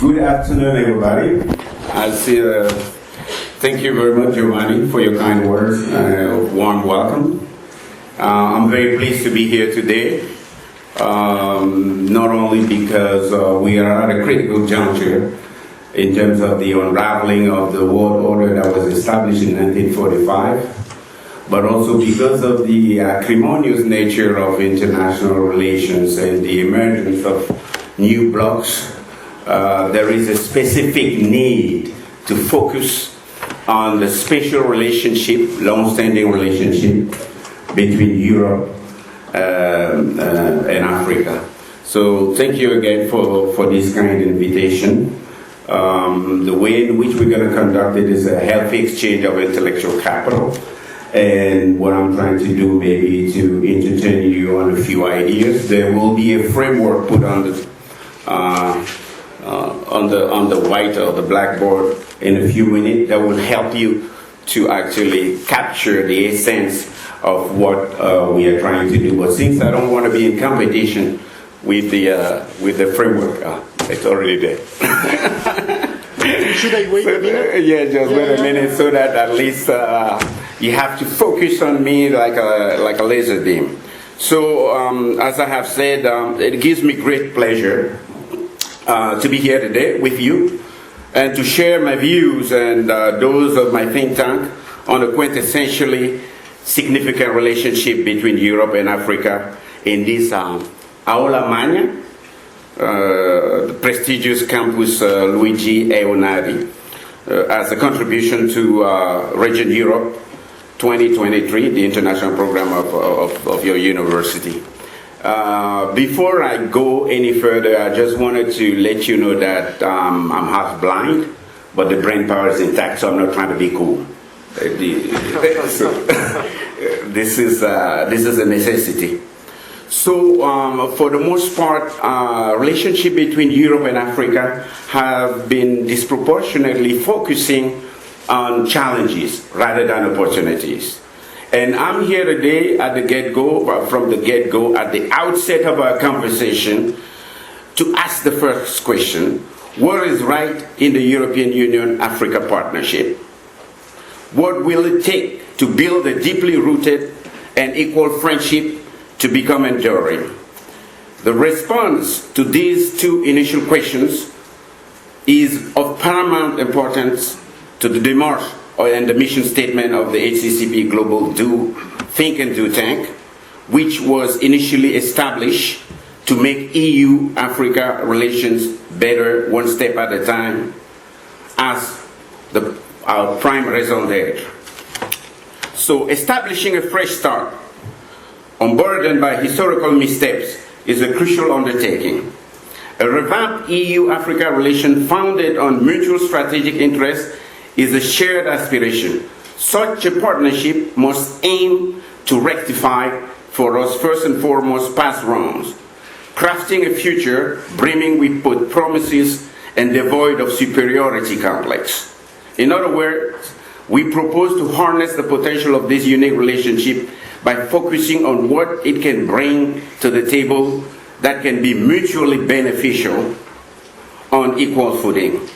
Good afternoon, everybody. Thank you very much, Giovanni, for your kind words. Warm welcome. I'm very pleased to be here today, not only because we are at a critical juncture in terms of the unraveling of the world order that was established in 1945, but also because of the acrimonious nature of international relations and the emergence of new blocs. There is a specific need to focus on the special relationship, long-standing relationship between Europe and Africa. So thank you again for this kind invitation. The way in which we're going to conduct it is a healthy exchange of intellectual capital. And what I'm trying to do maybe to entertain you on a few ideas. There will be a framework put on the white or the blackboard in a few minutes that will help you to actually capture the essence of what we are trying to do. But since I don't want to be in competition with the framework, it's already there. Should I wait a minute? Yeah, just wait a minute so that at least you have to focus on me like a laser beam. So as I have said, it gives me great pleasure to be here today with you and to share my views and those of my think tank on a quintessentially significant relationship between Europe and Africa in this Aula Magna, the prestigious campus Luigi Einaudi, as a contribution to Region Europe 2023, the international program of your university. Before I go any further, I just wanted to let you know that I'm half blind, but the brain power is intact, so I'm not trying to be cool. This is a necessity. So for the most part, relationship between Europe and Africa have been disproportionately focusing on challenges rather than opportunities. And I'm here today at the get-go, from the get-go, at the outset of our conversation, to ask the first question: what is right in the European Union-Africa partnership? What will it take to build a deeply rooted and equal friendship to become enduring? The response to these two initial questions is of paramount importance to the démarche and the mission statement of the HCCP Global Think Tank, which was initially established to make EU-Africa relations better one step at a time as our prime raison d'etre. So establishing a fresh start, unburdened by historical missteps, is a crucial undertaking. A revamped EU-Africa relation founded on mutual strategic interests is a shared aspiration. Such a partnership must aim to rectify for us first and foremost past wrongs, crafting a future brimming with both promises and devoid of superiority complex. In other words, we propose to harness the potential of this unique relationship by focusing on what it can bring to the table that can be mutually beneficial on equal footing,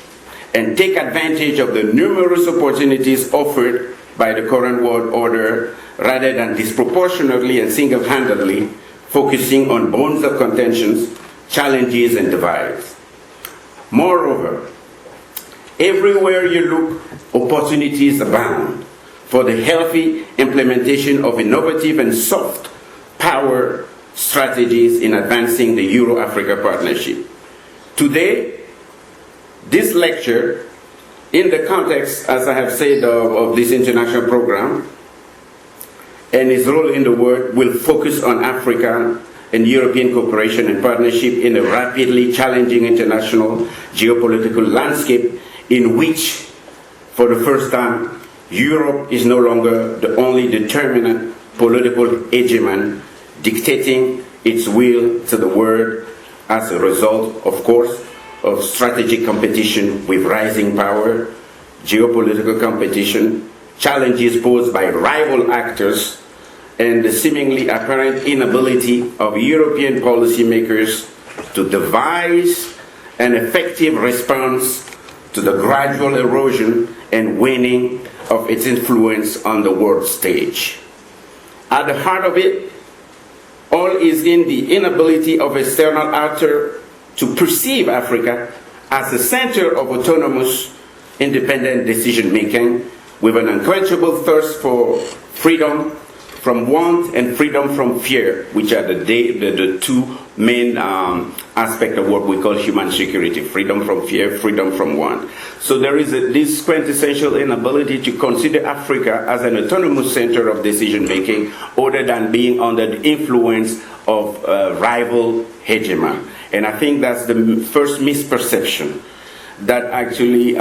and take advantage of the numerous opportunities offered by the current world order rather than disproportionately and single-handedly focusing on bones of contentions, challenges, and divides. Moreover, everywhere you look, opportunities abound for the healthy implementation of innovative and soft power strategies in advancing the Euro-Africa partnership. Today, this lecture, in the context, as I have said, of this international program and its role in the world, will focus on Africa and European cooperation and partnership in a rapidly challenging international geopolitical landscape in which, for the first time, Europe is no longer the only determinant political hegemon dictating its will to the world as a result, of course, of strategic competition with rising power, geopolitical competition, challenges posed by rival actors, and the seemingly apparent inability of European policymakers to devise an effective response to the gradual erosion and waning of its influence on the world stage. At the heart of it, all is in the inability of external actors to perceive Africa as a center of autonomous, independent decision-making with an unquenchable thirst for freedom from want and freedom from fear, which are the two main aspects of what we call human security: freedom from fear, freedom from want. So there is this quintessential inability to consider Africa as an autonomous center of decision-making other than being under the influence of rival hegemon. And I think that's the first misperception that actually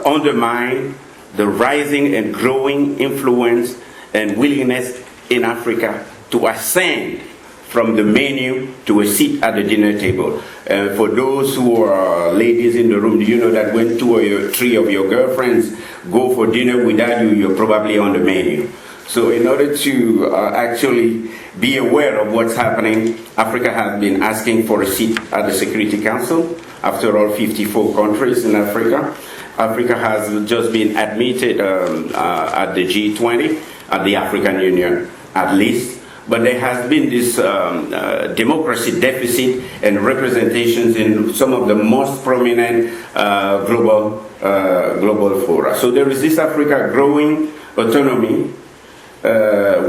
undermine the rising and growing influence and willingness in Africa to ascend from the menu to a seat at the dinner table. For those who are ladies in the room, do you know that when 2 or 3 of your girlfriends go for dinner without you, you're probably on the menu. So in order to actually be aware of what's happening, Africa has been asking for a seat at the Security Council. After all, 54 countries in Africa. Africa has just been admitted at the G20, at the African Union at least. But there has been this democracy deficit and representations in some of the most prominent global fora. So there is this Africa growing autonomy,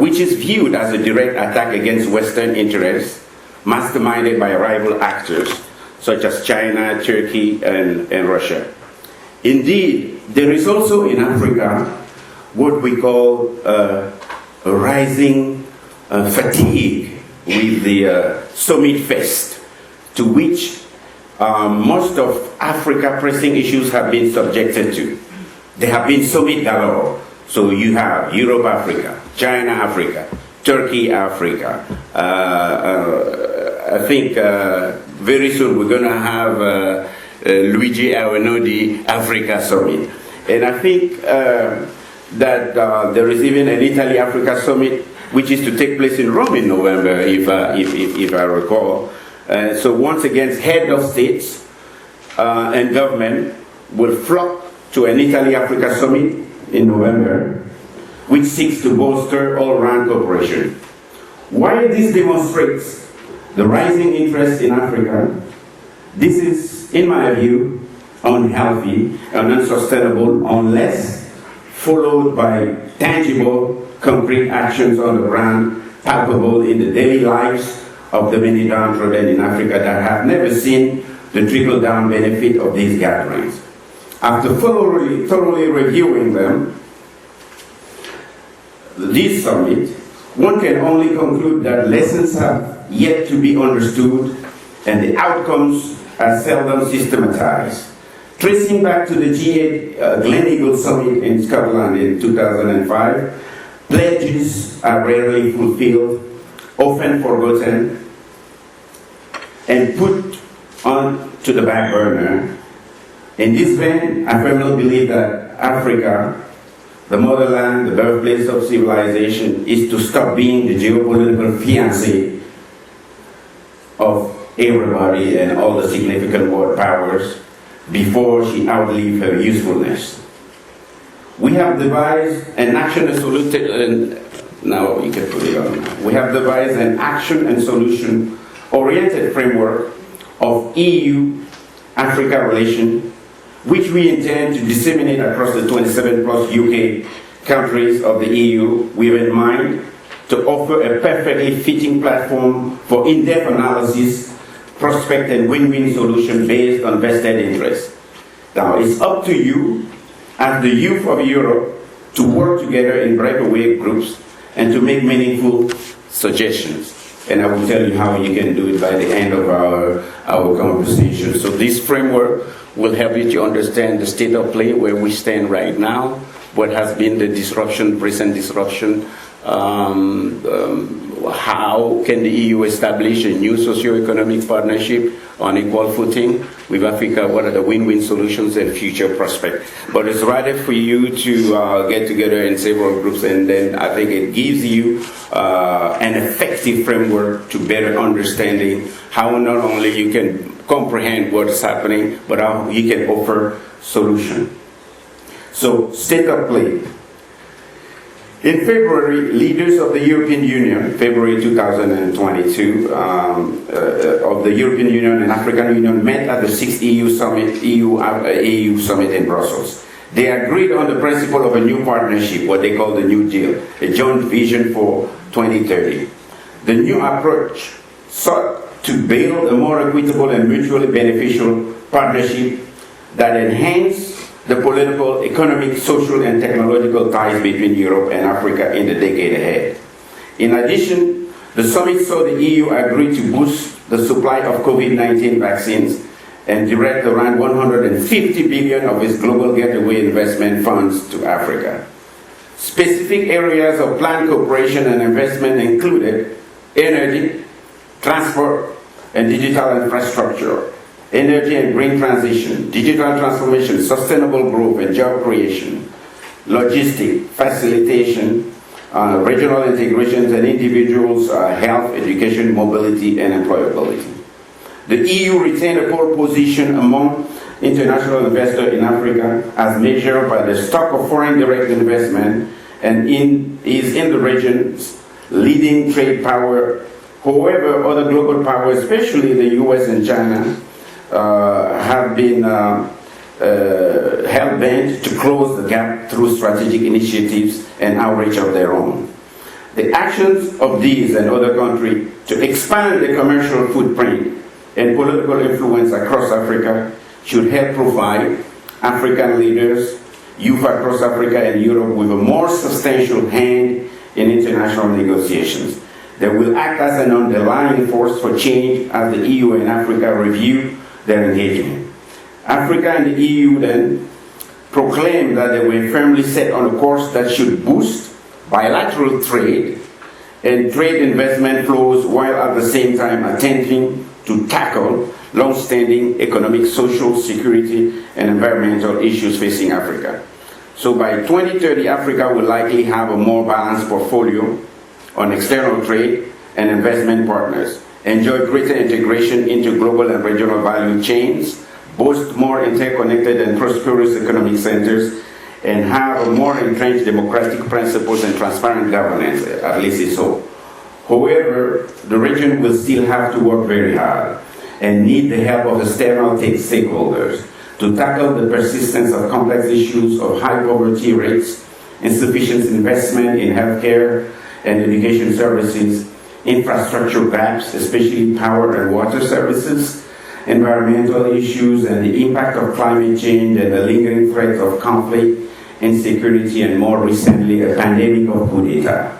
which is viewed as a direct attack against Western interests, masterminded by rival actors such as China, Turkey, and Russia. Indeed, there is also in Africa what we call a rising fatigue with the summit fest, to which most of Africa pressing issues have been subjected to. There have been summit galore. So you have Europe, Africa, China, Africa, Turkey, Africa. I think very soon we're going to have Luigi Awenodi Africa Summit. And I think that there is even an Italy-Africa Summit which is to take place in Rome in November, if I recall. So once again, head of states and government will flock to an Italy-Africa Summit in November, which seeks to bolster all-round cooperation. While this demonstrates the rising interest in Africa, this is, in my view, unhealthy and unsustainable unless followed by tangible, concrete actions on the ground, palpable in the daily lives of the many downtrodden in Africa that have never seen the trickle-down benefit of these gatherings. After thoroughly reviewing them, this summit, one can only conclude that lessons have yet to be understood and the outcomes are seldom systematized. Tracing back to the G8 Gleneagle Summit in Scotland in 2005, pledges are rarely fulfilled, often forgotten, and put on to the back burner. In this vein, I firmly believe that Africa, the motherland, the birthplace of civilization, is to stop being the geopolitical fiancé of everybody and all the significant world powers before she outlives her usefulness. We have devised an action and solution, now you can put it on. We have devised an action and solution oriented framework of EU-Africa relations, which we intend to disseminate across the 27 plus UK countries of the EU, with in mind to offer a perfectly fitting platform for in-depth analysis, prospect and win-win solution based on vested interests. Now, it's up to you as the youth of Europe to work together in breakaway groups and to make meaningful suggestions. And I will tell you how you can do it by the end of our conversation. So this framework will help you to understand the state of play, where we stand right now, what has been the disruption, recent disruption, how can the EU establish a new socio-economic partnership on equal footing with Africa, what are the win-win solutions and future prospects. But it's rather for you to get together in several groups, and then I think it gives you an effective framework to better understanding how not only you can comprehend what's happening, but how he can offer solution. So, state of play. In February, leaders of the European Union, February 2022, of the European Union and African Union met at the 6th EU Summit, EU Summit in Brussels. They agreed on the principle of a new partnership, what they call the New Deal, a joint vision for 2030. The new approach sought to build a more equitable and mutually beneficial partnership that enhances the political, economic, social, and technological ties between Europe and Africa in the decade ahead. In addition, the summit saw the EU agree to boost the supply of COVID-19 vaccines and direct around 150 billion of its global getaway investment funds to Africa. Specific areas of planned cooperation and investment included energy, transport, and digital infrastructure, energy and green transition, digital transformation, sustainable growth and job creation, logistics, facilitation, regional integrations and individuals' health, education, mobility, and employability. The EU retained a pole position among international investors in Africa as measured by the stock of foreign direct investment and is in the region's leading trade power. However, other global powers, especially the US and China, have been hell-bent to close the gap through strategic initiatives and outreach of their own. The actions of these and other countries to expand the commercial footprint and political influence across Africa should help provide African leaders, youth across Africa and Europe with a more substantial hand in international negotiations. They will act as an underlying force for change as the EU and Africa review their engagement. Africa and the EU then proclaimed that they were firmly set on a course that should boost bilateral trade and trade investment flows while at the same time attempting to tackle long-standing economic, social, security, and environmental issues facing Africa. So by 2030, Africa will likely have a more balanced portfolio on external trade and investment partners, enjoy greater integration into global and regional value chains, boast more interconnected and prosperous economic centers, and have a more entrenched democratic principles and transparent governance, at least it's so. However, the region will still have to work very hard and need the help of external stakeholders to tackle the persistence of complex issues of high poverty rates, insufficient investment in healthcare and education services, infrastructure gaps, especially power and water services, environmental issues and the impact of climate change and the lingering threat of conflict, insecurity, and more recently a pandemic of coup d'etat.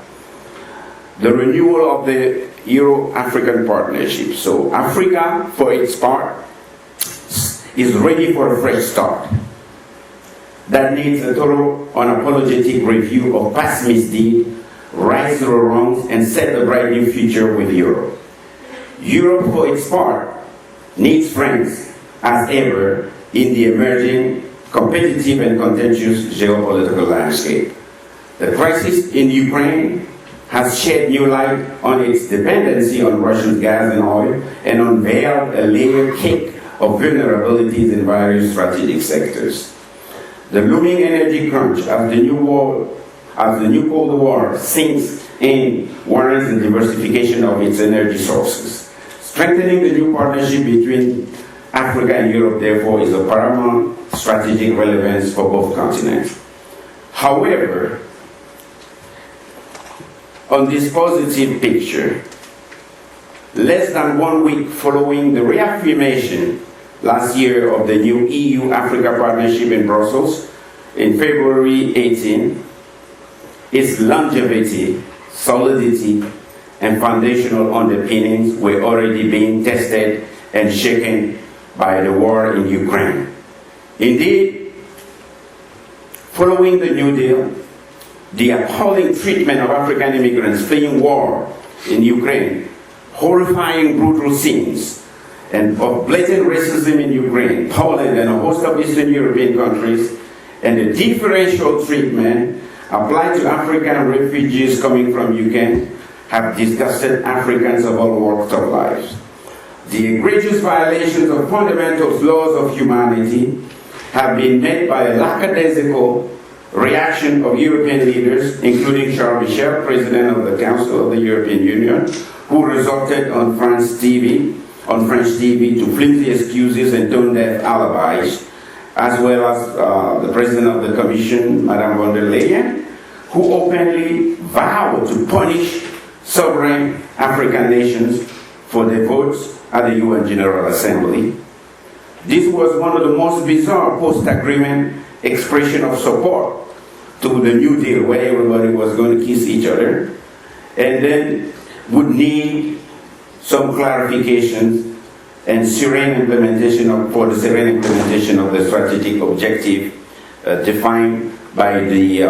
The renewal of the Euro-African partnership. So Africa, for its part, is ready for a fresh start. That needs a total unapologetic review of past misdeeds, right the wrongs, and set a bright new future with Europe. Europe, for its part, needs friends, as ever, in the emerging, competitive and contentious geopolitical landscape. The crisis in Ukraine has shed new light on its dependency on Russian gas and oil and unveiled a layered cake of vulnerabilities in various strategic sectors. The looming energy crunch as the new Cold War sinks in warrants the diversification of its energy sources. Strengthening the new partnership between Africa and Europe, therefore, is of paramount strategic relevance for both continents. However, on this positive picture, less than 1 week following the reaffirmation last year of the new EU-Africa partnership in Brussels in February 18, its longevity, solidity, and foundational underpinnings were already being tested and shaken by the war in Ukraine. Indeed, following the New Deal, the appalling treatment of African immigrants fleeing war in Ukraine, horrifying brutal scenes, and of blatant racism in Ukraine, Poland, and a host of Eastern European countries, and the differential treatment applied to African refugees coming from Ukraine have disgusted Africans of all walks of life. The egregious violations of fundamental laws of humanity have been met by a lackadaisical reaction of European leaders, including Charles Michel, President of the Council of the European Union, who resorted on French TV to flimsy excuses and tone-deaf alibis, as well as the President of the Commission, Madame von der Leyen, who openly vowed to punish sovereign African nations for their votes at the UN General Assembly. This was one of the most bizarre post-agreement expression of support to the New Deal, where everybody was going to kiss each other, and then would need some clarifications and serene implementation for the serene implementation of the strategic objective defined by the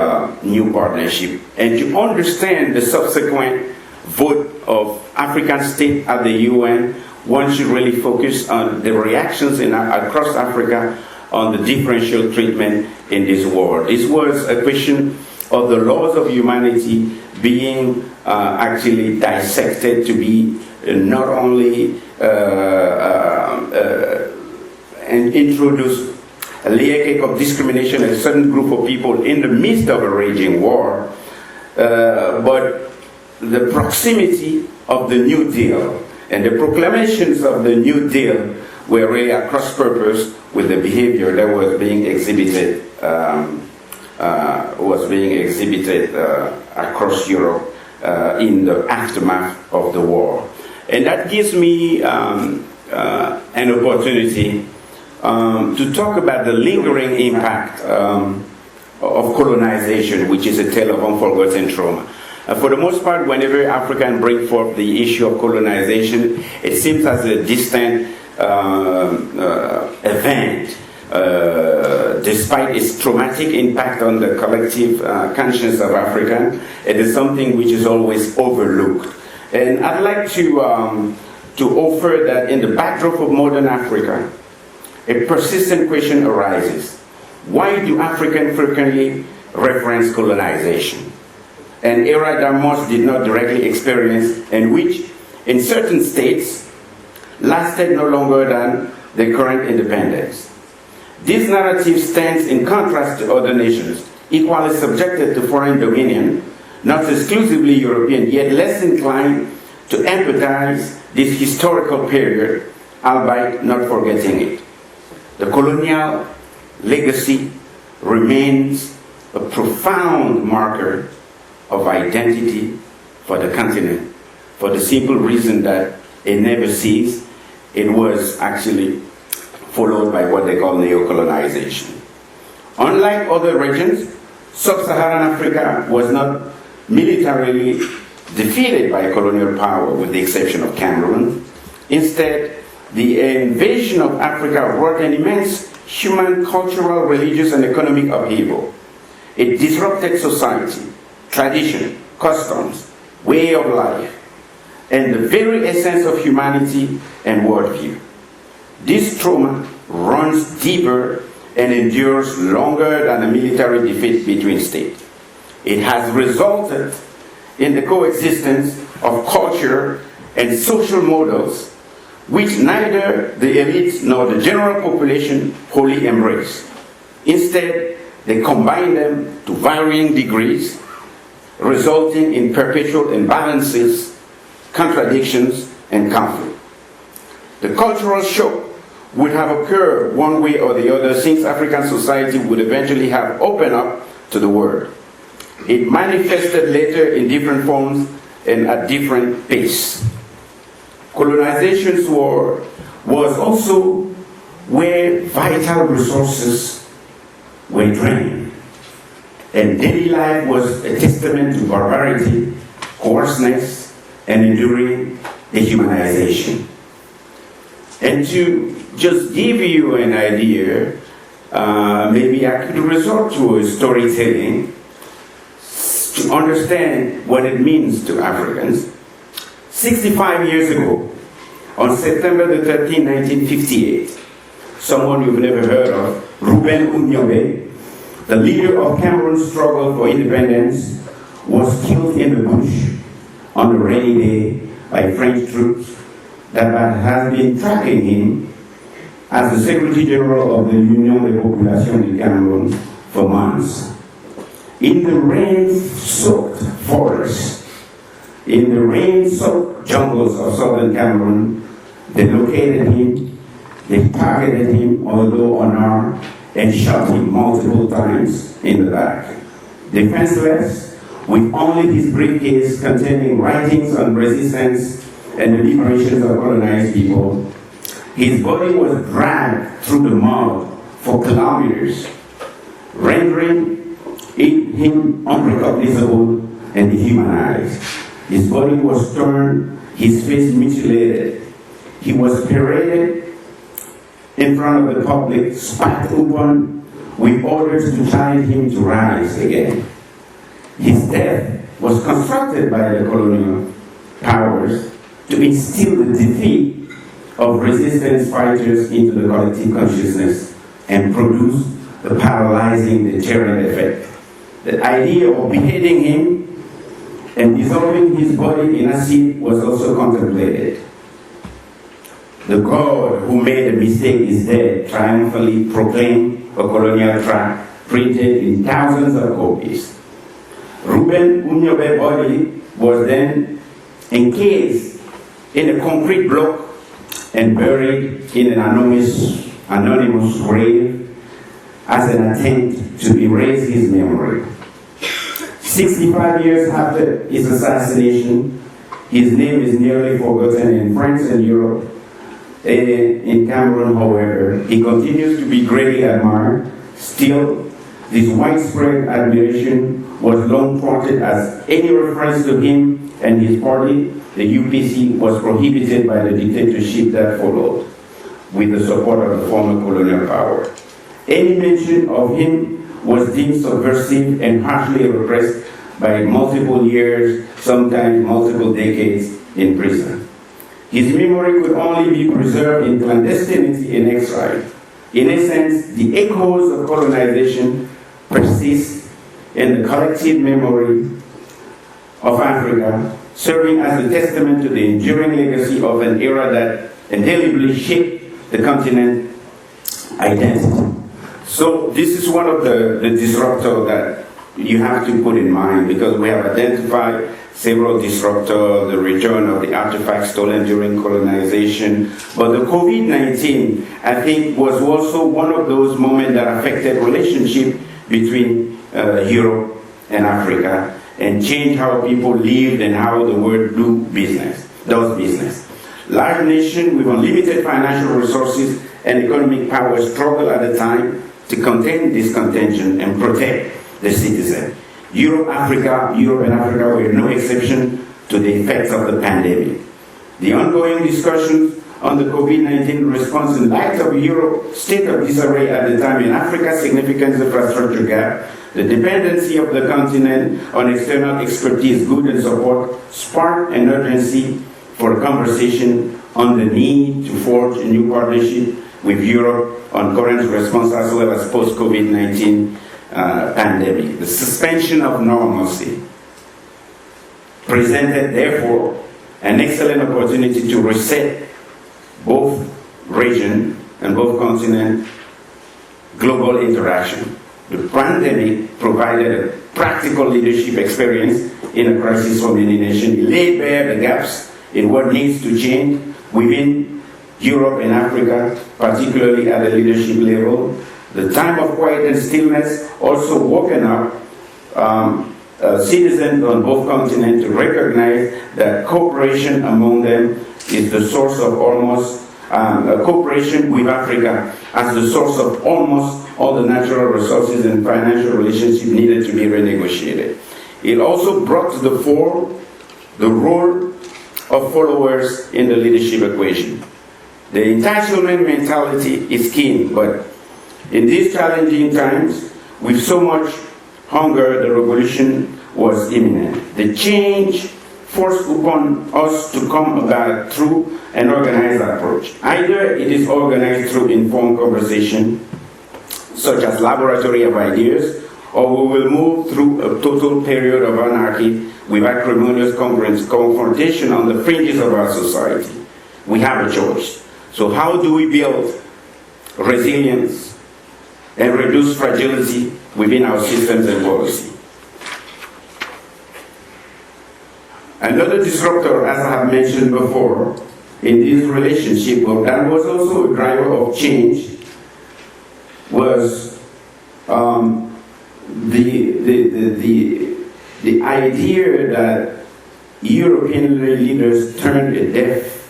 new partnership. And to understand the subsequent vote of African states at the UN, one should really focus on the reactions across Africa on the differential treatment in this war. This was a question of the laws of humanity being actually dissected to be not only and introduce a layer cake of discrimination against a certain group of people in the midst of a raging war, but the proximity of the New Deal and the proclamations of the New Deal were really at cross purpose with the behavior that was being exhibited across Europe in the aftermath of the war. And that gives me an opportunity to talk about the lingering impact of colonization, which is a tale of unforgotten trauma. For the most part, whenever Africans bring forth the issue of colonization, it seems as a distant event, despite its traumatic impact on the collective conscience of Africans. It is something which is always overlooked. And I'd like to offer that in the backdrop of modern Africa, a persistent question arises. Why do Africans frequently reference colonization? An era that most did not directly experience, and which, in certain states, lasted no longer than the current independence. This narrative stands in contrast to other nations, equally subjected to foreign dominion, not exclusively European, yet less inclined to empathize this historical period, albeit not forgetting it. The colonial legacy remains a profound marker of identity for the continent, for the simple reason that it never ceased. It was actually followed by what they call neo-colonization. Unlike other regions, sub-Saharan Africa was not militarily defeated by colonial power, with the exception of Cameroon. Instead, the invasion of Africa wrought an immense human, cultural, religious, and economic upheaval. It disrupted society, tradition, customs, way of life, and the very essence of humanity and worldview. This trauma runs deeper and endures longer than a military defeat between states. It has resulted in the coexistence of culture and social models which neither the elites nor the general population wholly embrace. Instead, they combine them to varying degrees, resulting in perpetual imbalances, contradictions, and conflict. The cultural shock would have occurred one way or the other since African society would eventually have opened up to the world. It manifested later in different forms and at different pace. Colonization was also where vital resources were drained, and daily life was a testament to barbarity, coarseness, and enduring dehumanization. And to just give you an idea, maybe I could resort to a storytelling to understand what it means to Africans. 65 years ago, on September the 13th, 1958, someone you've never heard of, Ruben Unyombe, the leader of Cameroon's struggle for independence, was killed in the bush on a rainy day by French troops that has been tracking him as the Secretary General of the Union des Populations du Cameroon for months. In the rain-soaked forests, in the rain-soaked jungles of southern Cameroon, they located him, they targeted him, although unarmed, and shot him multiple times in the back. Defenseless, with only his briefcase containing writings on resistance and the liberation of colonized people, his body was dragged through the mud for kilometers, rendering him unrecognizable and dehumanized. His body was torn, his face mutilated. He was paraded in front of the public, spat open, with orders to challenge him to rise again. His death was constructed by the colonial powers to instill the defeat of resistance fighters into the collective consciousness and produce the paralyzing deterrent effect. The idea of beheading him and dissolving his body in acid was also contemplated. The God who made the mistake is dead, triumphantly proclaimed a colonial tract printed in thousands of copies. Ruben Unyobe's body was then encased in a concrete block and buried in an anonymous grave as an attempt to erase his memory. 65 years after his assassination, his name is nearly forgotten in France and Europe. In Cameroon, however, he continues to be greatly admired. Still, this widespread admiration was long thwarted as any reference to him and his party, the UPC, was prohibited by the dictatorship that followed, with the support of the former colonial power. Any mention of him was deemed subversive and harshly repressed by multiple years, sometimes multiple decades in prison. His memory could only be preserved in clandestinity and exile. In essence, the echoes of colonization persist in the collective memory of Africa, serving as a testament to the enduring legacy of an era that indelibly shaped the continent's identity. So this is one of the disruptors that you have to put in mind, because we have identified several disruptors, the return of the artifacts stolen during colonization. But the COVID-19, I think, was also one of those moments that affected relationship between Europe and Africa and changed how people lived and how the world does business. Large nations with unlimited financial resources and economic power struggled at the time to contain this contention and protect the citizen. Europe and Africa were no exception to the effects of the pandemic. The ongoing discussions on the COVID-19 response in light of Europe's state of disarray at the time, in Africa's significant infrastructure gap, the dependency of the continent on external expertise, goods, and support sparked an urgency for a conversation on the need to forge a new partnership with Europe on current response as well as post-COVID-19 pandemic. The suspension of normalcy presented, therefore, an excellent opportunity to reset both region and both continent global interaction. The pandemic provided a practical leadership experience in a crisis for many nations. It laid bare the gaps in what needs to change within Europe and Africa, particularly at the leadership level. The time of quiet and stillness also woken up citizens on both continents to recognize that cooperation among them is the source of cooperation with Africa as the source of almost all the natural resources and financial relationships needed to be renegotiated. It also brought to the fore the role of followers in the leadership equation. The entitlement mentality is keen, but in these challenging times, with so much hunger, the revolution was imminent. The change forced upon us to come about through an organized approach. Either it is organized through informed conversation, such as laboratory of ideas, or we will move through a total period of anarchy with acrimonious confrontation on the fringes of our society. we have a choice. So how do we build resilience and reduce fragility within our systems and policy? Another disruptor, as I have mentioned before, in this relationship, but that was also a driver of change, was the idea that European leaders turned a deaf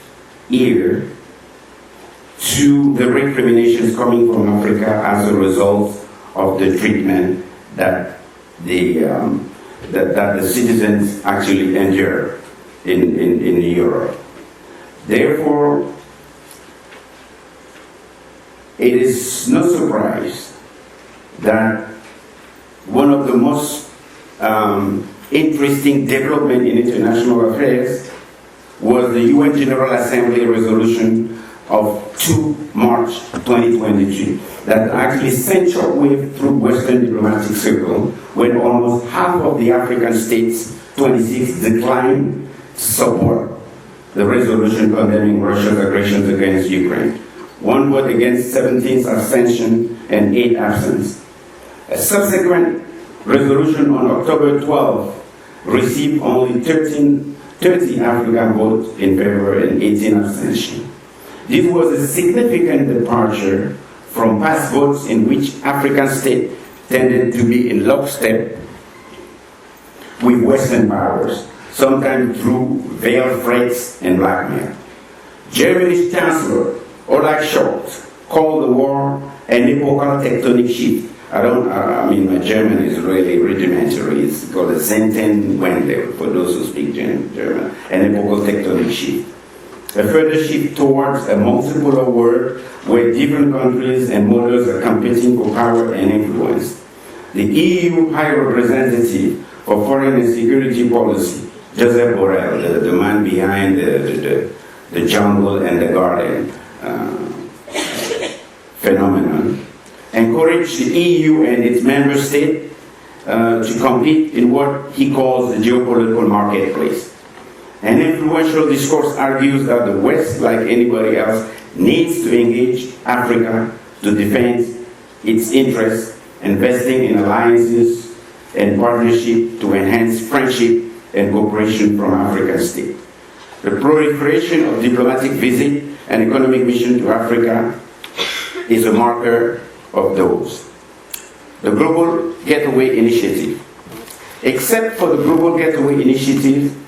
ear to the recriminations coming from Africa as a result of the treatment that the citizens actually endure in Europe. Therefore, it is no surprise that one of the most interesting development in international affairs was the UN General Assembly resolution of 2 March 2022 that actually sent shockwave through Western diplomatic circle when almost half of the African states, 26, declined to support the resolution condemning Russia's aggressions against Ukraine. 1 vote against, 17 abstention, and 8 absence. A subsequent resolution on October 12 received only 30 African votes in favor and 18 abstention. This was a significant departure from past votes in which African states tended to be in lockstep with Western powers, sometimes through veiled threats and blackmail. Germany's Chancellor, Olaf Scholz, called the war an epochal tectonic shift. I mean, my German is really rudimentary. It's called a Zeitenwende, for those who speak German, an epochal tectonic shift. A further shift towards a multipolar world where different countries and models are competing for power and influence. The EU High Representative for Foreign and Security Policy, Joseph Borrell, the man behind the jungle and the garden phenomenon, encouraged the EU and its member states to compete in what he calls the geopolitical marketplace. An influential discourse argues that the West, like anybody else, needs to engage Africa to defend its interests, investing in alliances and partnership to enhance friendship and cooperation from African states. The proliferation of diplomatic visits and economic mission to Africa is a marker of those. The Global Gateway Initiative. Except for the Global Gateway Initiative,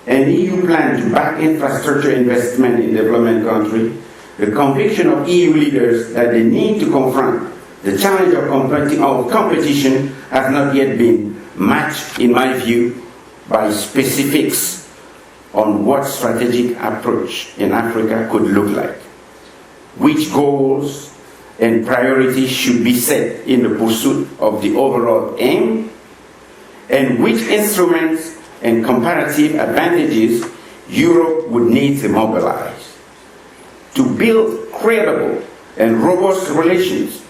an EU plan to back infrastructure investment in development countries, the conviction of EU leaders that they need to confront the challenge of competition has not yet been matched, in my view, by specifics on what strategic approach in Africa could look like, which goals and priorities should be set in the pursuit of the overall aim, and which instruments and comparative advantages Europe would need to mobilize. To build credible and robust relations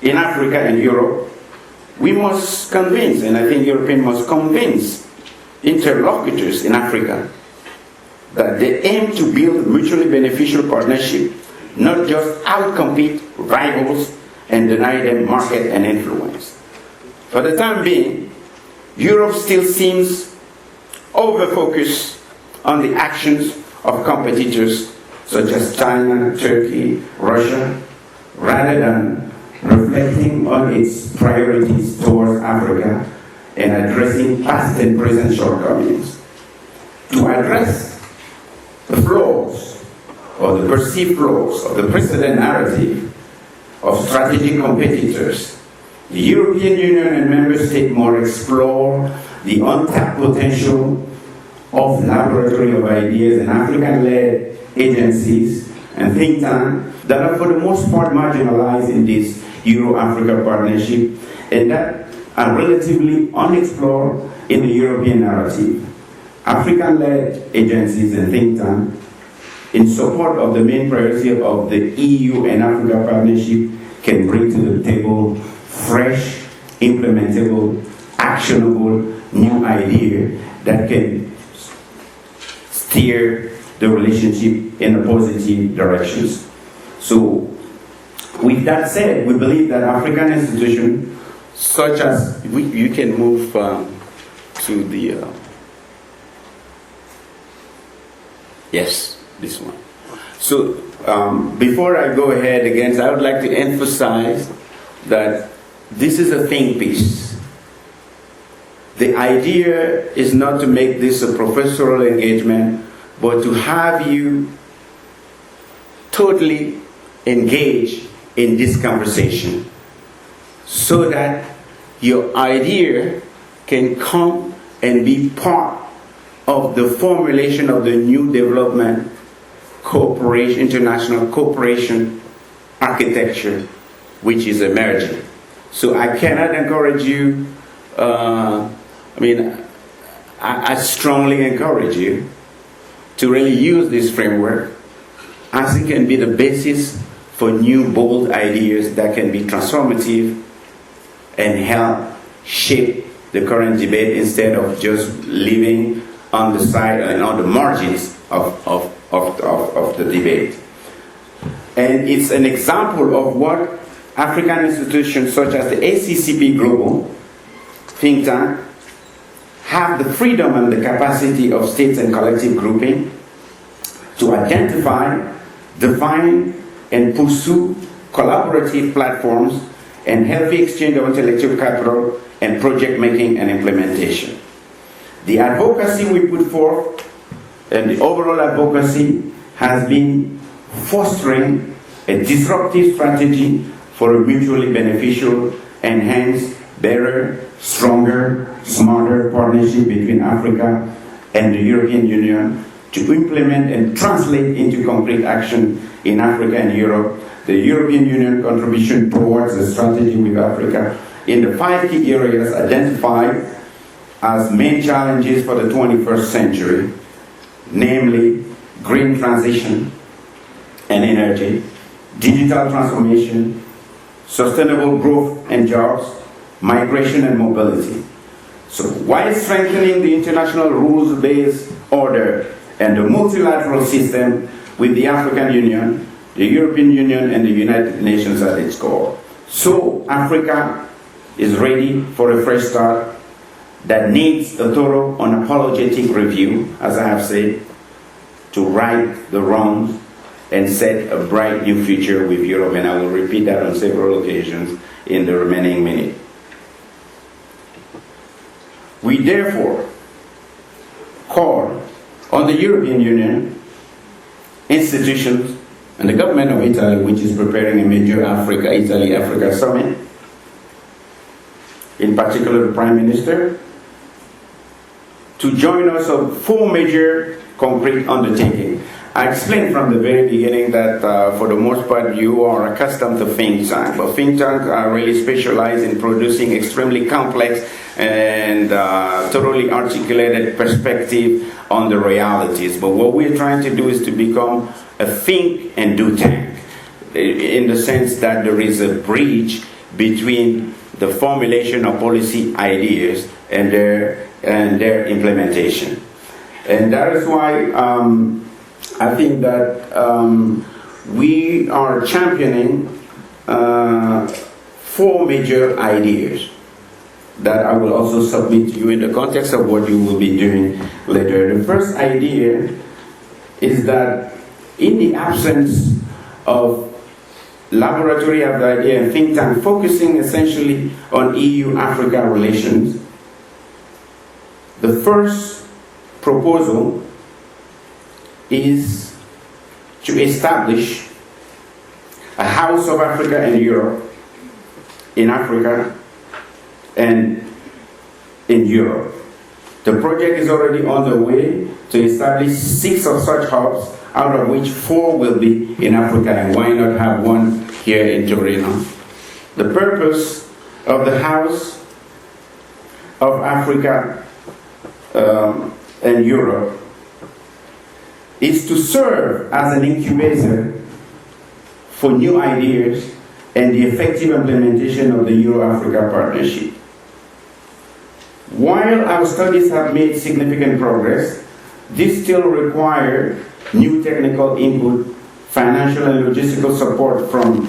in Africa and Europe, we must convince, and I think Europeans must convince interlocutors in Africa that they aim to build mutually beneficial partnership, not just outcompete rivals and deny them market and influence. For the time being, Europe still seems over-focused on the actions of competitors such as China, Turkey, Russia, rather than reflecting on its priorities towards Africa and addressing past and present shortcomings. To address the flaws or the perceived flaws of the precedent narrative of strategic competitors, the European Union and member states must explore the untapped potential of laboratory of ideas and African-led agencies and think tanks that are for the most part marginalized in this Euro-Africa partnership and that are relatively unexplored in the European narrative. African-led agencies and think tanks in support of the main priority of the EU and Africa partnership can bring to the table fresh, implementable, actionable new idea that can steer the relationship in a positive directions. So, with that said, we believe that African institutions, such as, you can move to the, yes, this one. So, before I go ahead again, I would like to emphasize that this is a think piece. The idea is not to make this a professional engagement, but to have you totally engaged in this conversation so that your idea can come and be part of the formulation of the new development cooperation, international cooperation architecture which is emerging. So I cannot encourage you, I strongly encourage you to really use this framework as it can be the basis for new bold ideas that can be transformative and help shape the current debate instead of just living on the side and on the margins of the debate. And it's an example of what African institutions such as the HCCP Global Think Tank have the freedom and the capacity of states and collective grouping to identify, define, and pursue collaborative platforms and healthy exchange of intellectual capital and project making and implementation. The advocacy we put forth and the overall advocacy has been fostering a disruptive strategy for a mutually beneficial, enhanced, better, stronger, smarter partnership between Africa and the European Union to implement and translate into concrete action in Africa and Europe the European Union contribution towards the strategy with Africa in the 5 key areas identified as main challenges for the 21st century, namely green transition and energy, digital transformation, sustainable growth and jobs, migration and mobility. So while strengthening the international rules-based order and the multilateral system with the African Union, the European Union and the United Nations at its core. So Africa is ready for a fresh start that needs a thorough, unapologetic review, as I have said, to right the wrongs and set a bright new future with Europe, and I will repeat that on several occasions in the remaining minute. We therefore call on the European Union, institutions, and the government of Italy, which is preparing a major Italy-Africa summit, in particular the Prime Minister, to join us on 4 major concrete undertakings. I explained from the very beginning that for the most part you are accustomed to think tanks, but think tanks are really specialized in producing extremely complex and thoroughly articulated perspective on the realities. But what we're trying to do is to become a think and do tank, in the sense that there is a bridge between the formulation of policy ideas and their implementation. And that is why I think that we are championing 4 major ideas that I will also submit to you in the context of what you will be doing later. The first idea is that in the absence of laboratory of the idea and think tank focusing essentially on EU-Africa relations, the first proposal is to establish a House of Africa and Europe in Africa and in Europe. The project is already on the way to establish 6 of such hubs, out of which 4 will be in Africa, and why not have one here in Torino? The purpose of the House of Africa and Europe is to serve as an incubator for new ideas and the effective implementation of the Euro-Africa partnership. While our studies have made significant progress, this still requires new technical input, financial and logistical support from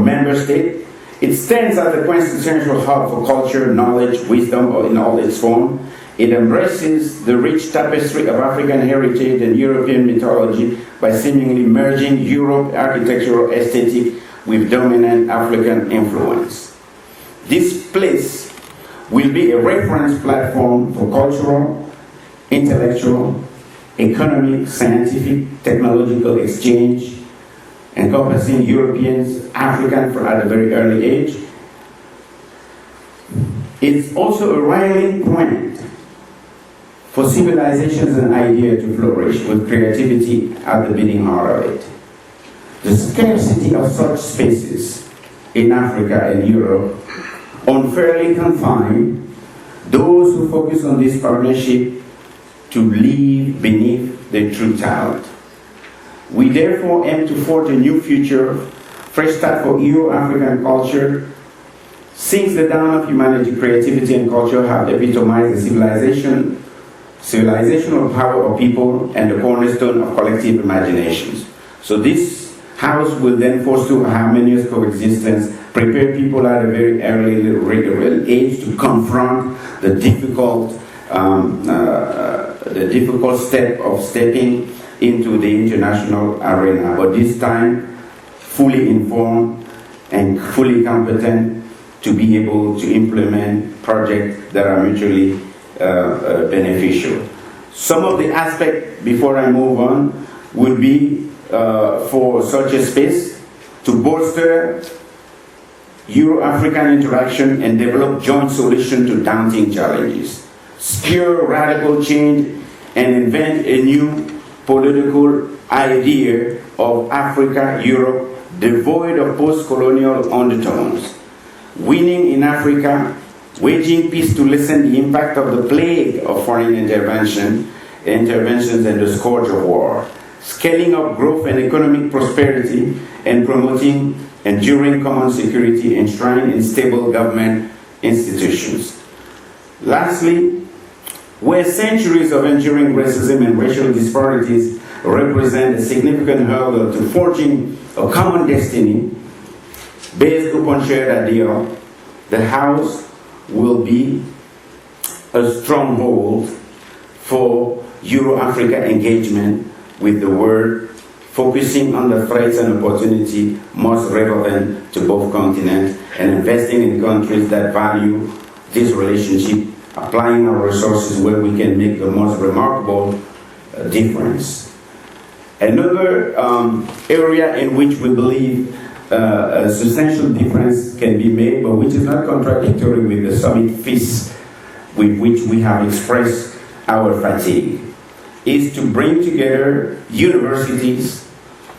member states. It stands as a quintessential hub for culture, knowledge, wisdom in all its form. It embraces the rich tapestry of African heritage and European mythology by seemingly merging Europe architectural aesthetic with dominant African influence. This place will be a reference platform for cultural, intellectual, economic, scientific, technological exchange, encompassing Europeans, Africans at a very early age. It's also a rallying point for civilizations and ideas to flourish with creativity at the beating heart of it. The scarcity of such spaces in Africa and Europe unfairly confine those who focus on this partnership to live beneath their true talent. We therefore aim to forge a new future, fresh start for Euro-African culture. Since the dawn of humanity, creativity and culture have epitomized the civilizational power of people and the cornerstone of collective imaginations. So this house will then foster a harmonious coexistence, prepare people at a very early age to confront the difficult step of stepping into the international arena, but this time fully informed and fully competent to be able to implement projects that are mutually beneficial. Some of the aspects, before I move on, would be for such a space to bolster Euro-African interaction and develop joint solutions to daunting challenges, spur radical change, and invent a new political idea of Africa-Europe devoid of post-colonial undertones. Winning in Africa, waging peace to lessen the impact of the plague of foreign interventions and the scourge of war, scaling up growth and economic prosperity, and promoting enduring common security enshrined in stable government institutions. Lastly, where centuries of enduring racism and racial disparities represent a significant hurdle to forging a common destiny based upon shared ideal, the House will be a stronghold for Euro-Africa engagement with the world, focusing on the threats and opportunities most relevant to both continents and investing in countries that value this relationship, applying our resources where we can make the most remarkable difference. Another area in which we believe a substantial difference can be made, but which is not contradictory with the summit feast with which we have expressed our fatigue, is to bring together universities,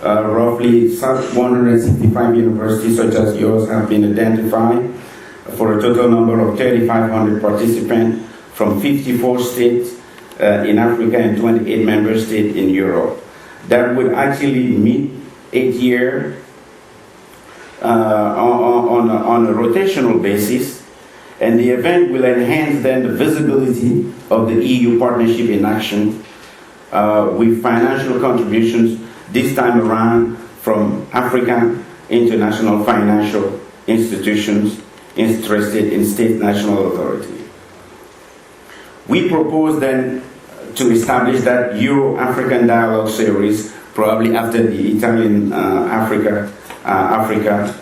roughly 165 universities such as yours have been identified, for a total number of 3,500 participants from 54 states in Africa and 28 member states in Europe. That would actually meet 8 years on a rotational basis, and the event will enhance then the visibility of the EU partnership in action with financial contributions this time around from African international financial institutions interested in state national authority. We propose then to establish that Euro-African dialogue series probably after the Italian Africa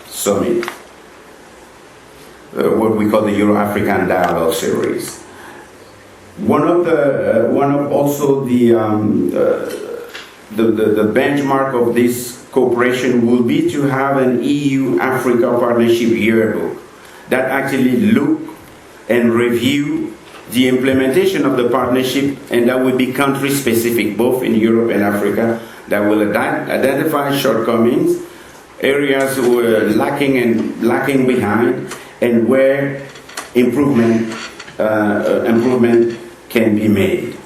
Summit, what we call the Euro-African Dialogue Series. One of also the benchmark of this cooperation will be to have an EU-Africa Partnership Yearbook that actually look and review the implementation of the partnership, and that will be country-specific, both in Europe and Africa, that will identify shortcomings, areas where lacking behind, and where improvement can be made.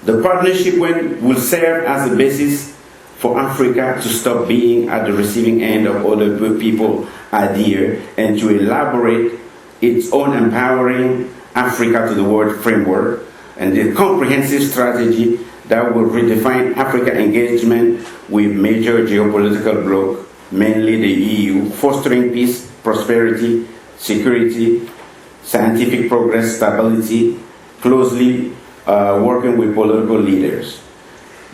The partnership will serve as a basis for Africa to stop being at the receiving end of other people's ideas and to elaborate its own empowering Africa to the world framework and the comprehensive strategy that will redefine Africa engagement with major geopolitical blocs, mainly the EU, fostering peace, prosperity, security, scientific progress, stability, closely working with political leaders.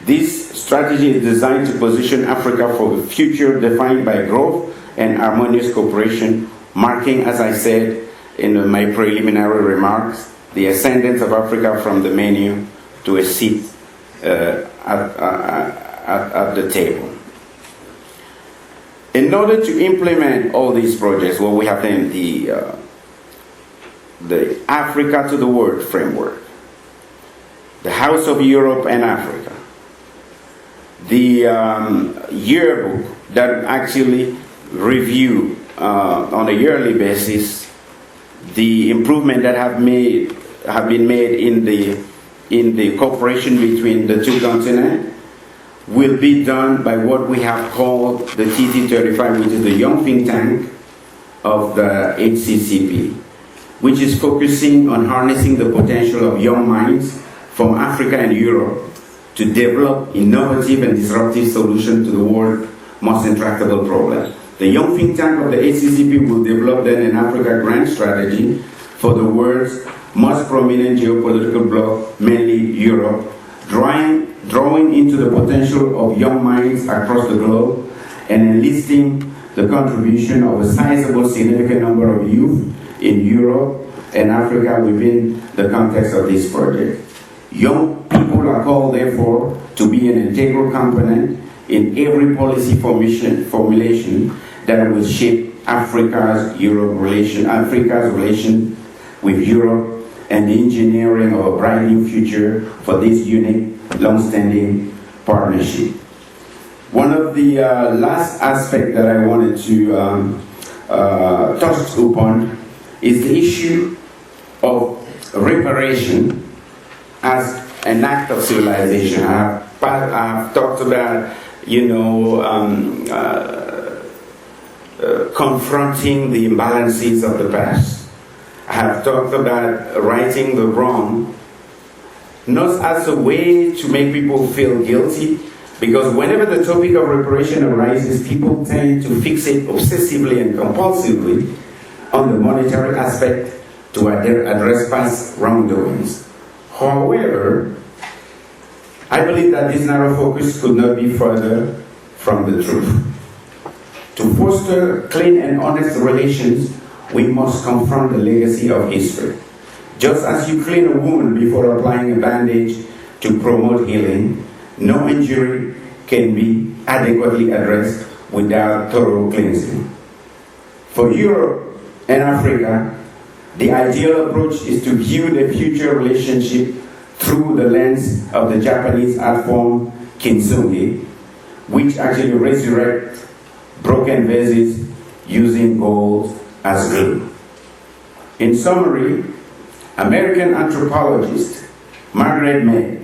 This strategy is designed to position Africa for the future defined by growth and harmonious cooperation, marking, as I said in my preliminary remarks, the ascendance of Africa from the menu to a seat at the table. In order to implement all these projects, what we have in the Africa to the World framework, the House of Europe and Africa, the yearbook that actually review on a yearly basis the improvement that have been made in the cooperation between the two continents will be done by what we have called the TT35, which is the Young Think Tank of the HCCP, which is focusing on harnessing the potential of young minds from Africa and Europe to develop innovative and disruptive solutions to the world's most intractable problems. The Young Think Tank of the HCCP will develop then an Africa grand strategy for the world's most prominent geopolitical bloc, mainly Europe, drawing into the potential of young minds across the globe and enlisting the contribution of a sizable, significant number of youth in Europe and Africa within the context of this project. Young people are called, therefore, to be an integral component in every policy formulation that will shape Africa's relation with Europe and the engineering of a bright new future for this unique, long-standing partnership. One of the last aspects that I wanted to touch upon is the issue of reparation as an act of civilization. I've talked about, confronting the imbalances of the past. I have talked about righting the wrong, not as a way to make people feel guilty, because whenever the topic of reparation arises, people tend to fixate obsessively and compulsively on the monetary aspect to address past wrongdoings. However, I believe that this narrow focus could not be further from the truth. To foster clean and honest relations, we must confront the legacy of history. Just as you clean a wound before applying a bandage to promote healing, no injury can be adequately addressed without thorough cleansing. For Europe and Africa, the ideal approach is to view the future relationship through the lens of the Japanese art form kintsugi, which actually resurrects broken vases using gold as glue. In summary, American anthropologist Margaret Mead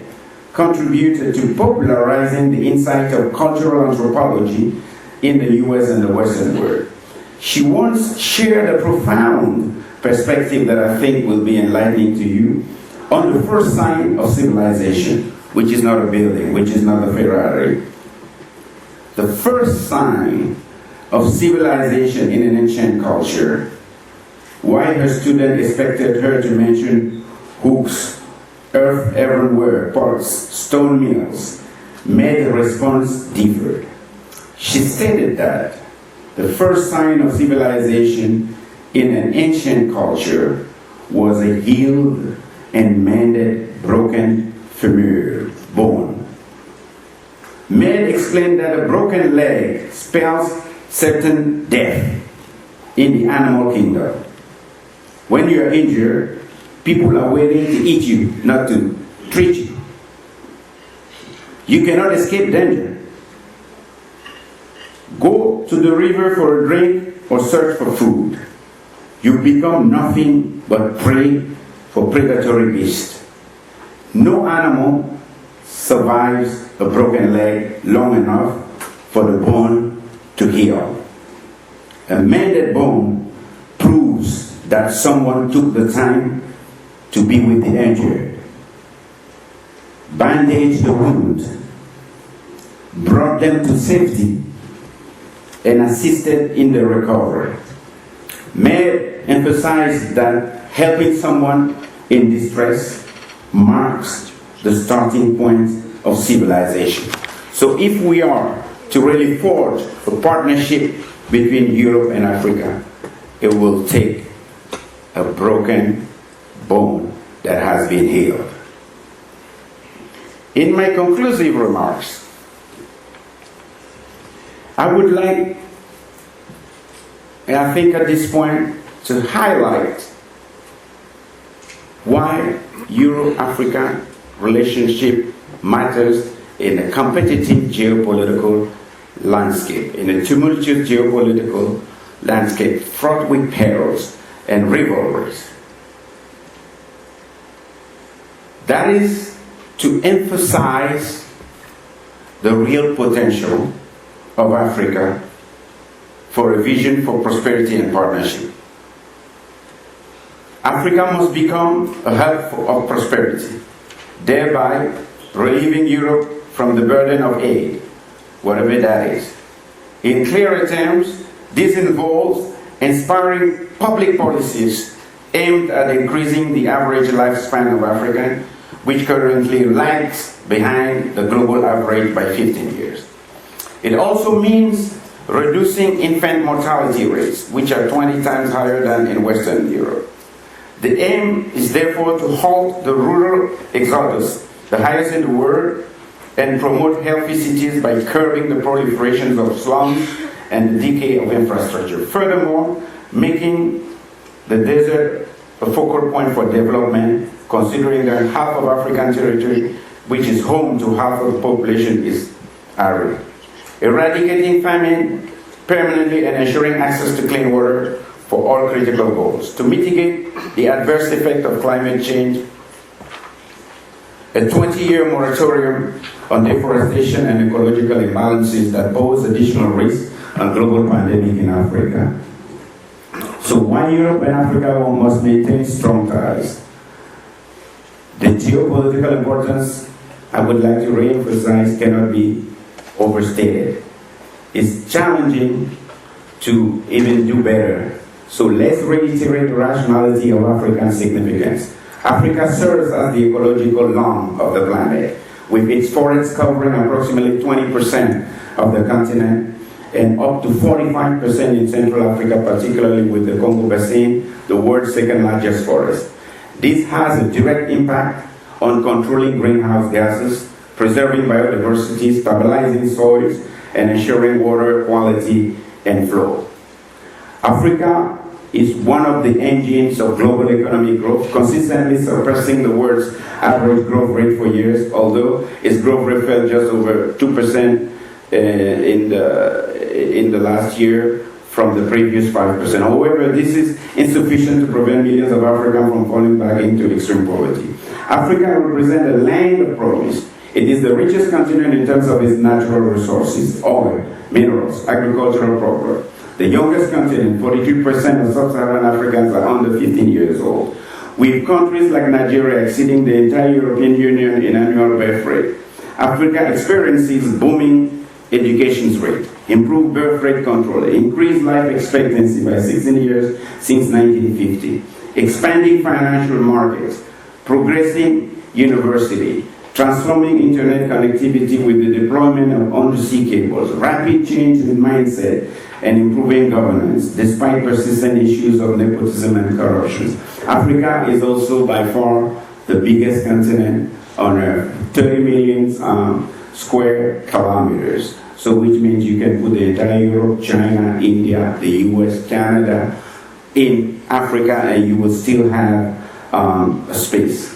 contributed to popularizing the insight of cultural anthropology in the US and the Western world. She once shared a profound perspective that I think will be enlightening to you on the first sign of civilization, which is not a building, which is not a Ferrari. The first sign of civilization in an ancient culture. Why her student expected her to mention hooks, earth earthenware pots, stone mills, made the response differ. She stated that the first sign of civilization in an ancient culture was a healed and mended broken femur, bone. Mead explained that a broken leg spells certain death in the animal kingdom. When you are injured, people are waiting to eat you, not to treat you. You cannot escape danger. Go to the river for a drink or search for food. You become nothing but prey for predatory beasts. No animal survives a broken leg long enough for the bone to heal. A mended bone proves that someone took the time to be with the injured. bandaged the wound, brought them to safety, and assisted in the recovery. May emphasize that helping someone in distress marks the starting point of civilization. So if we are to really forge a partnership between Europe and Africa, it will take a broken bone that has been healed. In my conclusive remarks, I would like, and I think at this point, to highlight why Euro-Africa relationship matters in a competitive geopolitical landscape, in a tumultuous geopolitical landscape fraught with perils and rivalries. That is to emphasize the real potential of Africa for a vision for prosperity and partnership. Africa must become a hub of prosperity, thereby relieving Europe from the burden of aid, whatever that is. In clearer terms, this involves inspiring public policies aimed at increasing the average lifespan of Africa, which currently lags behind the global average by 15 years. It also means reducing infant mortality rates, which are 20 times higher than in Western Europe. The aim is therefore to halt the rural exodus, the highest in the world, and promote healthy cities by curbing the proliferation of slums and the decay of infrastructure. Furthermore, making the desert a focal point for development, considering that half of African territory, which is home to half of the population, is arid. Eradicating famine permanently and ensuring access to clean water for all critical goals. To mitigate the adverse effect of climate change, a 20-year moratorium on deforestation and ecological imbalances that pose additional risks on global pandemic in Africa. So while Europe and Africa must maintain strong ties, the geopolitical importance, I would like to re-emphasize, cannot be overstated. It's challenging to even do better. So let's reiterate the rationality of African significance. Africa serves as the ecological lung of the planet, with its forests covering approximately 20% of the continent and up to 45% in Central Africa, particularly with the Congo Basin, the world's second largest forest. This has a direct impact on controlling greenhouse gases, preserving biodiversity, stabilizing soils, and ensuring water quality and flow. Africa is one of the engines of global economic growth, consistently surpassing the world's average growth rate for years, although its growth rate fell just over 2% in the last year from the previous 5%. However, this is insufficient to prevent millions of Africans from falling back into extreme poverty. Africa represents a land of promise. It is the richest continent in terms of its natural resources, oil, minerals, agricultural products. The youngest continent, 42% of sub-Saharan Africans are under 15 years old, with countries like Nigeria exceeding the entire European Union in annual birth rate. Africa experiences booming education rate, improved birth rate control, increased life expectancy by 16 years since 1950, expanding financial markets, progressing university, transforming internet connectivity with the deployment of undersea cables, rapid change in mindset, and improving governance, despite persistent issues of nepotism and corruption. Africa is also by far the biggest continent on Earth, 30 million square kilometers. So which means you can put the entire Europe, China, India, the US, Canada in Africa, and you will still have a space.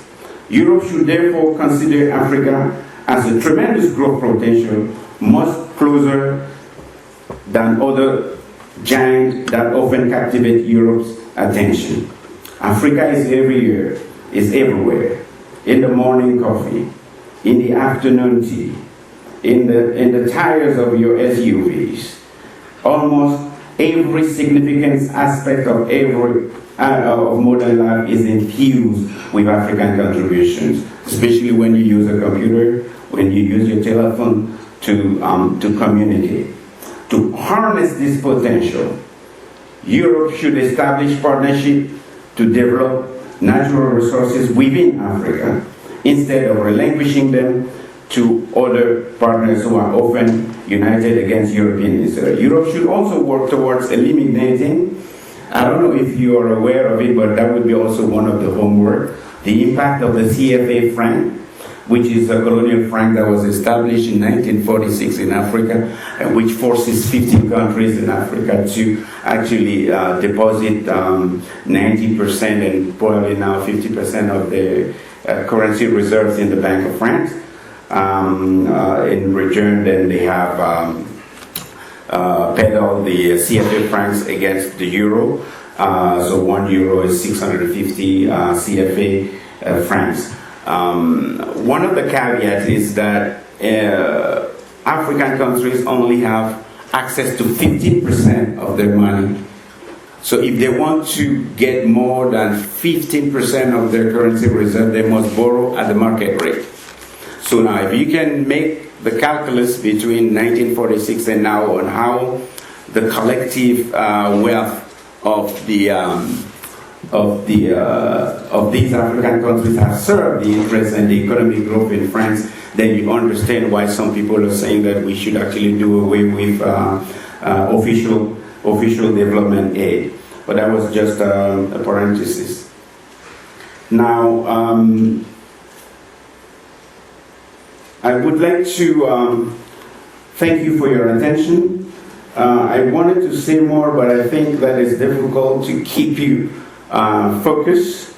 Europe should therefore consider Africa as a tremendous growth potential, much closer than other giants that often captivate Europe's attention. Africa is everywhere, is everywhere. In the morning coffee, in the afternoon tea, in the tires of your SUVs. Almost every significant aspect of modern life is infused with African contributions. especially when you use a computer, when you use your telephone to communicate. To harness this potential, Europe should establish partnership to develop natural resources within Africa instead of relinquishing them to other partners who are often united against European interests. Europe should also work towards eliminating, I don't know if you are aware of it, but that would be also one of the homework, the impact of the CFA franc, which is a colonial franc that was established in 1946 in Africa, which forces 15 countries in Africa to actually deposit 90% and probably now 50% of the currency reserves in the Bank of France. In return, then they have peddled the CFA francs against the euro. So 1 euro is 650 CFA francs. One of the caveats is that African countries only have access to 15% of their money. So if they want to get more than 15% of their currency reserve, they must borrow at the market rate. So now if you can make the calculus between 1946 and now on how the collective wealth of these African countries have served the interests and the economic growth in France, then you understand why some people are saying that we should actually do away with official development aid. But that was just a parenthesis. Now, I would like to thank you for your attention. I wanted to say more, but I think that it's difficult to keep you focused.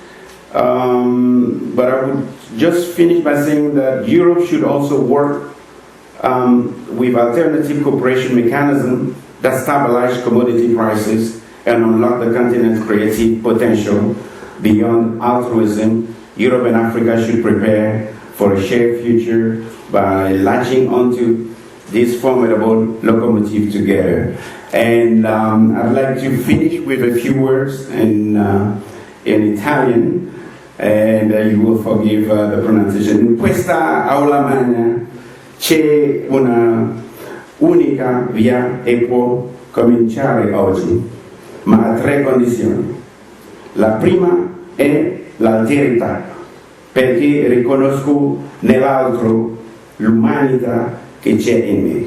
But I would just finish by saying that Europe should also work with alternative cooperation mechanisms that stabilize commodity prices and unlock the continent's creative potential. Beyond altruism, Europe and Africa should prepare for a shared future by latching onto this formidable locomotive together. And I'd like to finish with a few words in Italian, and you will forgive the pronunciation. In questa aula magna c'è una unica via e può cominciare oggi, ma a tre condizioni. La prima è l'alterità, perché riconosco nell'altro l'umanità che c'è in me.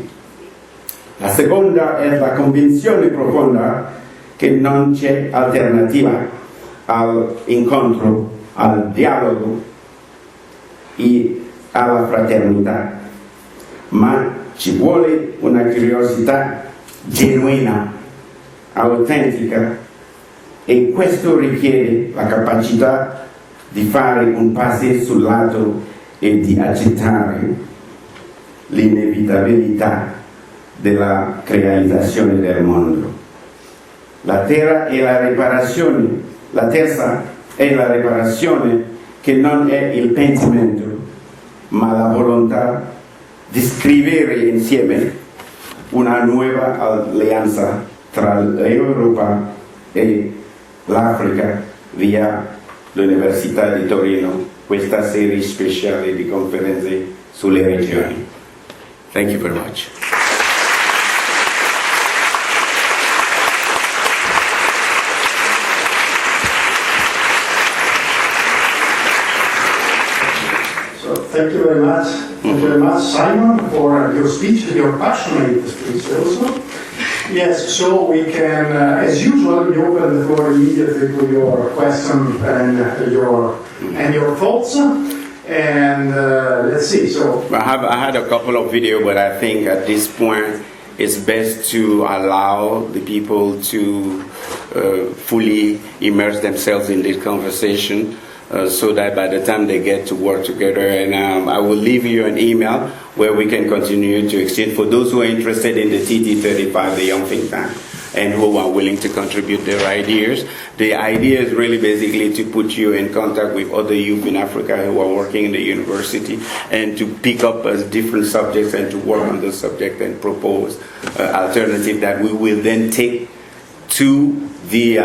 La seconda è la convinzione profonda che non c'è alternativa all'incontro, al dialogo e alla fraternità, ma ci vuole una curiosità genuina, autentica, e questo richiede la capacità di fare un passo sul lato e di accettare l'inevitabilità della realizzazione del mondo. La terza è la riparazione, che non è il pentimento, ma la volontà di scrivere insieme una nuova alleanza tra l'Europa e l'Africa via l'Università di Torino, questa serie speciale di conferenze sulle regioni. Thank you very much. Thank you very much. Thank you very much, Simon, for your speech, your passionate speech also. Yes, so we can, as usual, we open the floor immediately to your questions and your thoughts. And let's see. So I had a couple of videos, but I think at this point it's best to allow the people to fully immerse themselves in this conversation. So that by the time they get to work together, and I will leave you an email where we can continue to exchange for those who are interested in the TT35, the Young Think Tank, and who are willing to contribute their ideas. The idea is really basically to put you in contact with other youth in Africa who are working in the university and to pick up different subjects and to work on those subjects and propose alternative that we will then take to the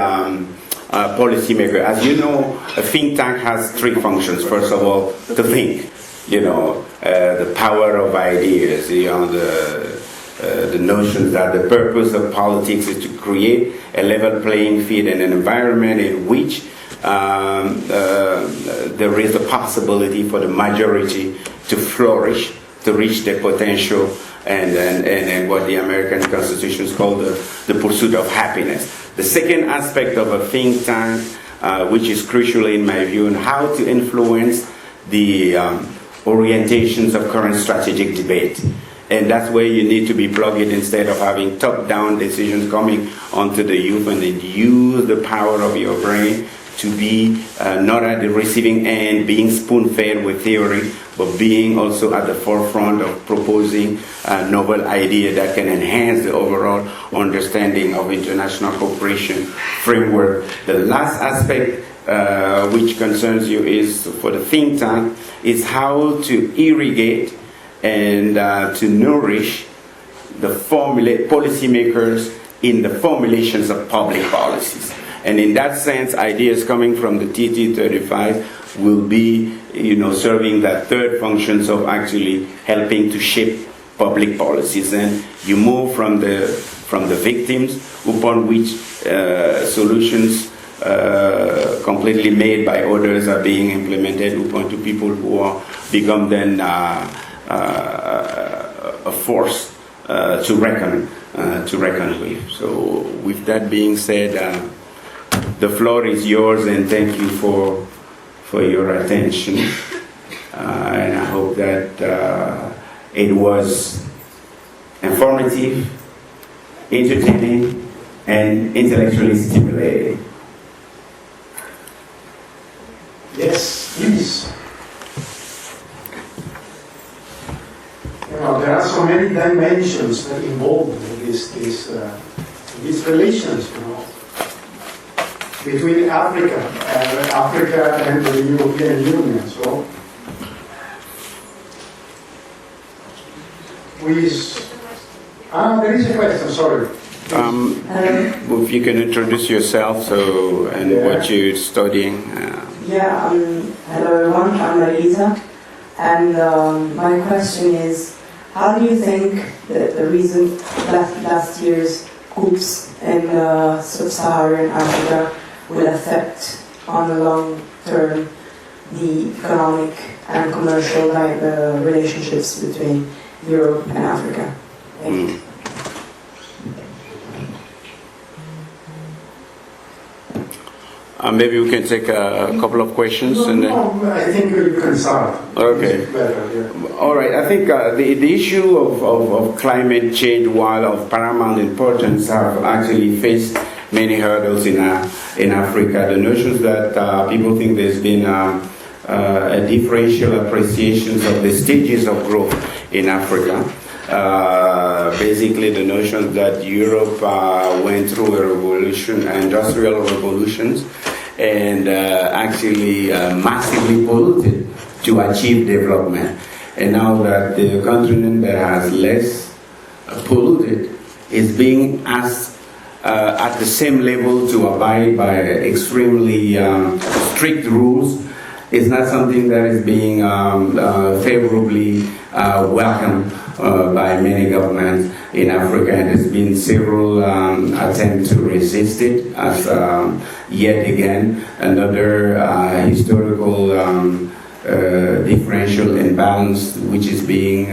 policymaker. As you know, a think tank has three functions. First of all, to think, the power of ideas, the notion that the purpose of politics is to create a level playing field in an environment in which there is a possibility for the majority to flourish, to reach their potential, and what the American Constitution is called the pursuit of happiness. The second aspect of a think tank, which is crucial in my view, on how to influence the orientations of current strategic debate. And that's where you need to be plugged in instead of having top-down decisions coming onto the youth, and then use the power of your brain to be not at the receiving end, being spoon-fed with theory, but being also at the forefront of proposing novel ideas that can enhance the overall understanding of international cooperation framework. The last aspect which concerns you is, for the think tank, is how to irrigate and to nourish the policymakers in the formulations of public policies. And in that sense, ideas coming from the TT35 will be, serving that third functions of actually helping to shape public policies. And you move from the victims, upon which solutions completely made by others are being implemented, upon to people who become then a force to reckon with. So, with that being said, the floor is yours, and thank you for your attention. And I hope that it was informative, entertaining, and intellectually stimulating. Yes, please. There are so many dimensions that involved in these relations, between Africa and the European Union. So, there is a question. Sorry. If you can introduce yourself, and what you're studying. Hello everyone. I'm Marisa, and my question is, how do you think that the recent last year's coups in sub-Saharan Africa will affect, on the long term, the economic and commercial relationships between Europe and Africa? Thank you. Maybe we can take a couple of questions. I think you can start. Okay. All right. I think the issue of climate change, while of paramount importance, have actually faced many hurdles in Africa. The notions that people think there's been a differential appreciations of the stages of growth in Africa. Basically, the notion that Europe went through a revolution, industrial revolutions, and actually massively polluted to achieve development. And now that the continent that has less polluted is being asked at the same level to abide by extremely strict rules, is not something that is being favorably welcomed by many governments in Africa, and there's been several attempts to resist it as yet again another historical differential imbalance which is being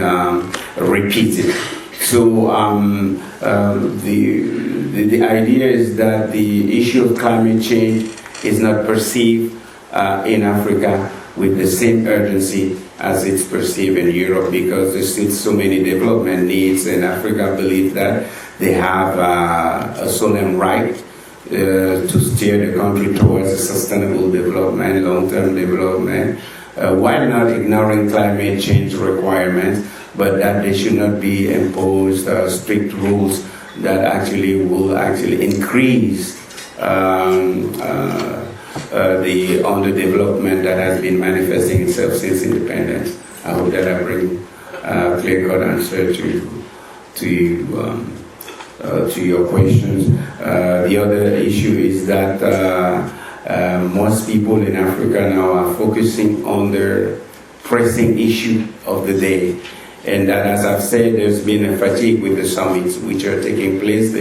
repeated. So the idea is that the issue of climate change is not perceived in Africa with the same urgency as it's perceived in Europe, because there's still so many development needs, and Africa believes that they have a solemn right to steer the country towards a sustainable development, long-term development, while not ignoring climate change requirements, but that they should not be imposed strict rules that actually will increase the underdevelopment that has been manifesting itself since independence. I hope that I bring a clear-cut answer to you to your questions. The other issue is that most people in Africa now are focusing on their pressing issue of the day. And as I've said, there's been a fatigue with the summits which are taking place.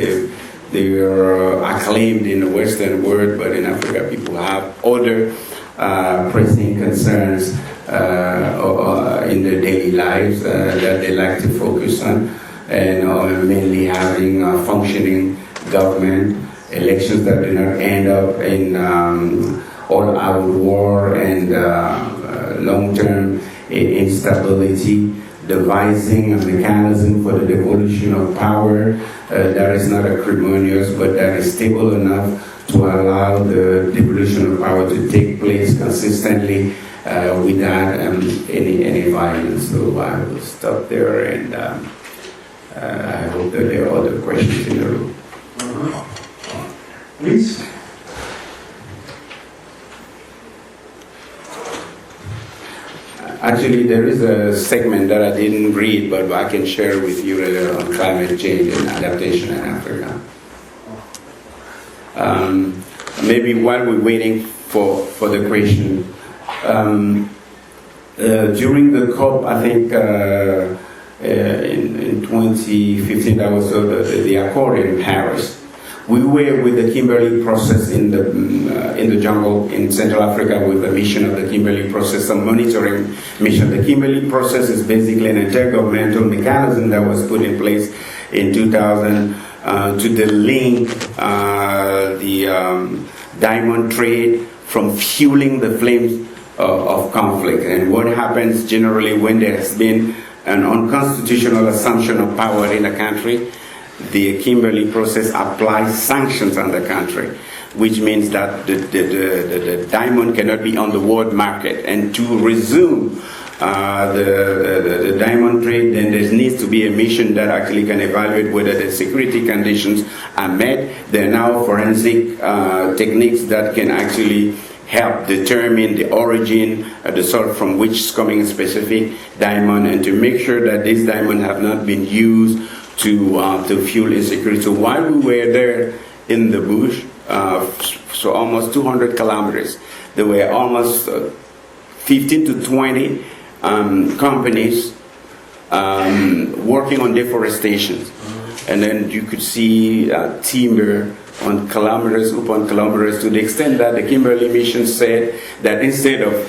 They are acclaimed in the Western world, but in Africa people have other pressing concerns in their daily lives that they like to focus on, and mainly having a functioning government, elections that do not end up in all-out war and long-term instability, devising a mechanism for the devolution of power that is not acrimonious but that is stable enough to allow the devolution of power to take place consistently without any violence. So I will stop there, and I hope that there are other questions in the room. Please. Actually, there is a segment that I didn't read, but I can share with you on climate change and adaptation in Africa. Maybe while we're waiting for the question, during the COP, I think in 2015, that was the accord in Paris. We were with the Kimberley process in the jungle in Central Africa with the mission of the Kimberley process, a monitoring mission. The Kimberley process is basically an intergovernmental mechanism that was put in place in 2000 to delink the diamond trade from fueling the flames of conflict. And what happens generally when there has been an unconstitutional assumption of power in a country, the Kimberley process applies sanctions on the country, which means that the diamond cannot be on the world market. And to resume the diamond trade, then there needs to be a mission that actually can evaluate whether the security conditions are met. There are now forensic techniques that can actually help determine the origin, the source from which is coming a specific diamond, and to make sure that these diamonds have not been used to fuel insecurity. So while we were there in the bush, so almost 200 kilometers, there were almost 15 to 20 companies working on deforestation. And then you could see timber on kilometers upon kilometers, to the extent that the Kimberley mission said that instead of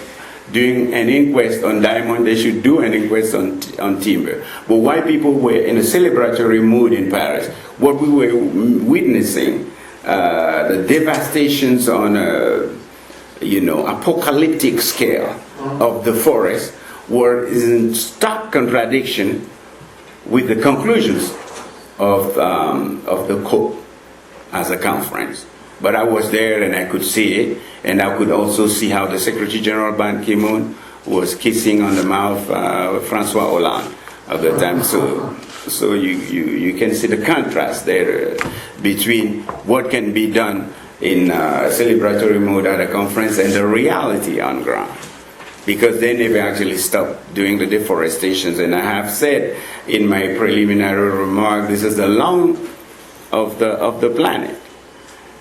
doing an inquest on diamond, they should do an inquest on timber. But while people were in a celebratory mood in Paris, what we were witnessing, the devastations on a apocalyptic scale of the forest, were in stark contradiction with the conclusions of the COP as a conference. But I was there and I could see it, and I could also see how the Secretary General Ban Ki-moon was kissing on the mouth Francois Hollande at the time. So you can see the contrast there between what can be done in celebratory mode at a conference and the reality on ground. Because they never actually stopped doing the deforestations. And I have said in my preliminary remark, this is the lung of the planet,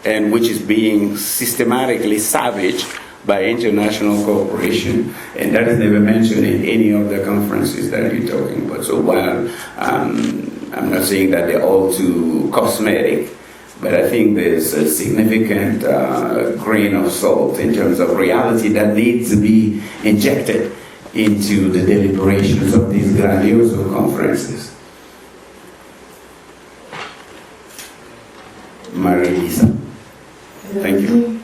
and which is being systematically savaged by international cooperation, and that is never mentioned in any of the conferences that you're talking about. So while I'm not saying that they're all too cosmetic, but I think there's a significant grain of salt in terms of reality that needs to be injected into the deliberations of these grandiose conferences. Marie-Lisa. Thank you.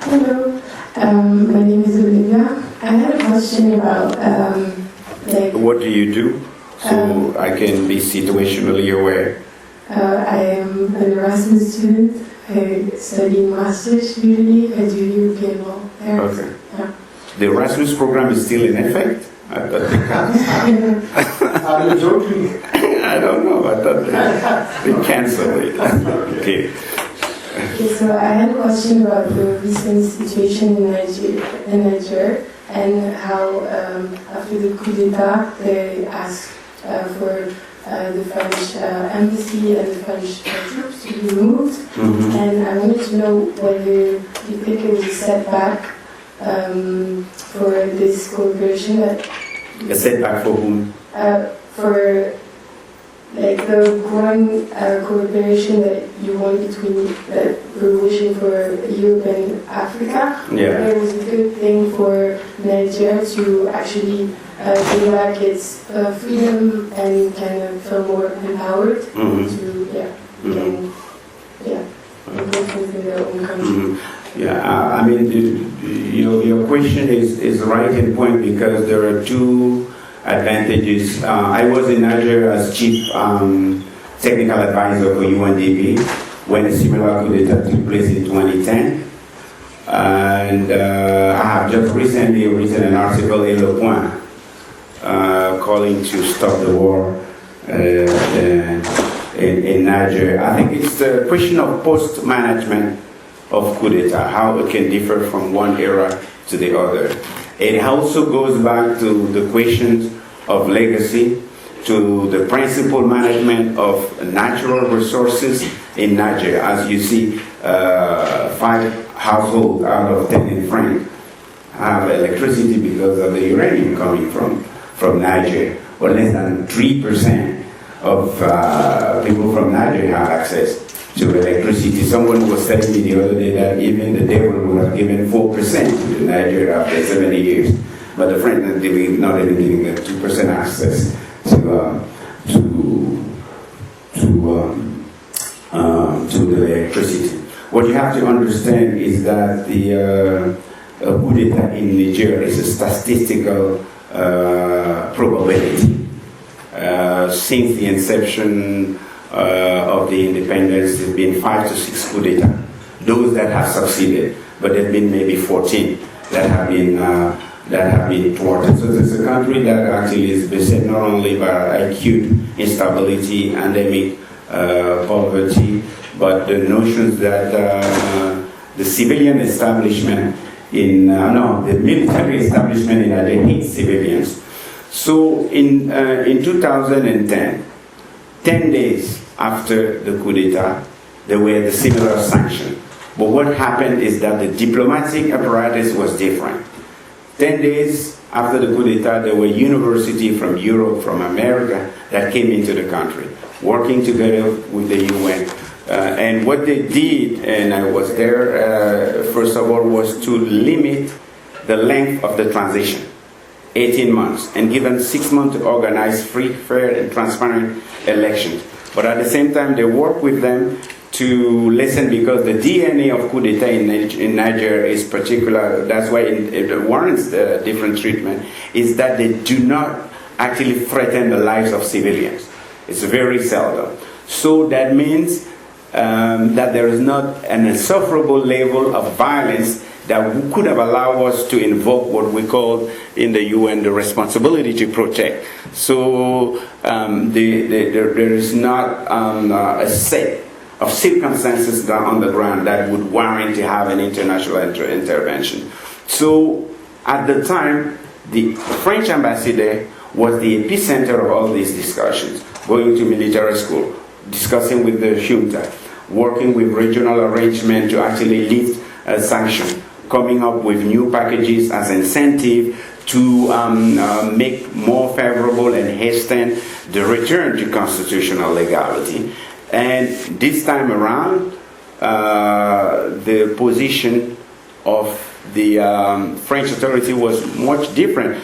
Hello, my name is Olivia. I had a question about what do you do, so I can be situationally aware? I am an Erasmus student. I study master's usually. I do European law there. Okay. Yeah. The Erasmus program is still in effect? I thought they Are you joking? I don't know. I thought they canceled it. Okay. Okay, so I had a question about the recent situation in Niger and how after the coup d'etat they asked for the French embassy and the French troops to be removed. Mhm. And I wanted to know whether you think it was a setback for this cooperation, A setback for whom? for like the growing cooperation that you want between, that we're wishing for Europe and Africa. Yeah. It was a good thing for Nigeria to actually gain back its freedom and kind of feel more empowered Mhm. to, Mhm. and, go through their own country. Mhm. Yeah, I mean, your question is right in point because there are two advantages. I was in Nigeria as chief technical advisor for UNDP when a similar coup d'etat took place in 2010. And I have just recently written an article in Le Point calling to stop the war in Nigeria. I think it's the question of post-management of coup d'etat, how it can differ from one era to the other. It also goes back to the questions of legacy, to the principal management of natural resources in Nigeria. As you see, 5 households out of 10 in France have electricity because of the uranium coming from Nigeria, or less than 3% of people from Nigeria have access to electricity. Someone was telling me the other day that even the devil would have given 4% to Nigeria after 70 years, but the French are not even giving 2% access to the electricity. What you have to understand is that the coup d'etat in Nigeria is a statistical probability. Since the inception of the independence, there have been 5 to 6 coup d'etat. Those that have succeeded, but there have been maybe 14 that have been thwarted. So it's a country that actually is beset not only by acute instability, endemic poverty, but the notions that the civilian establishment the military establishment in Nigeria hates civilians. So in 2010, 10 days after the coup d'etat, there were the similar sanctions. But what happened is that the diplomatic apparatus was different. 10 days after the coup d'etat, there were universities from Europe, from America, that came into the country, working together with the UN. And what they did, and I was there, first of all, was to limit the length of the transition, 18 months, and give them 6 months to organize free, fair, and transparent elections. But at the same time, they worked with them to listen, because the DNA of coup d'etat in Nigeria is particular. That's why it warrants the different treatment, is that they do not actually threaten the lives of civilians. It's very seldom. So that means that there is not an insufferable level of violence that could have allowed us to invoke what we call in the UN the responsibility to protect. So there is not a set of circumstances that on the ground that would warrant to have an international intervention. So at the time, the French ambassador was the epicenter of all these discussions, going to military school, discussing with the junta, working with regional arrangement to actually lift sanctions, coming up with new packages as incentive to make more favorable and hasten the return to constitutional legality. And this time around, the position of the French authority was much different.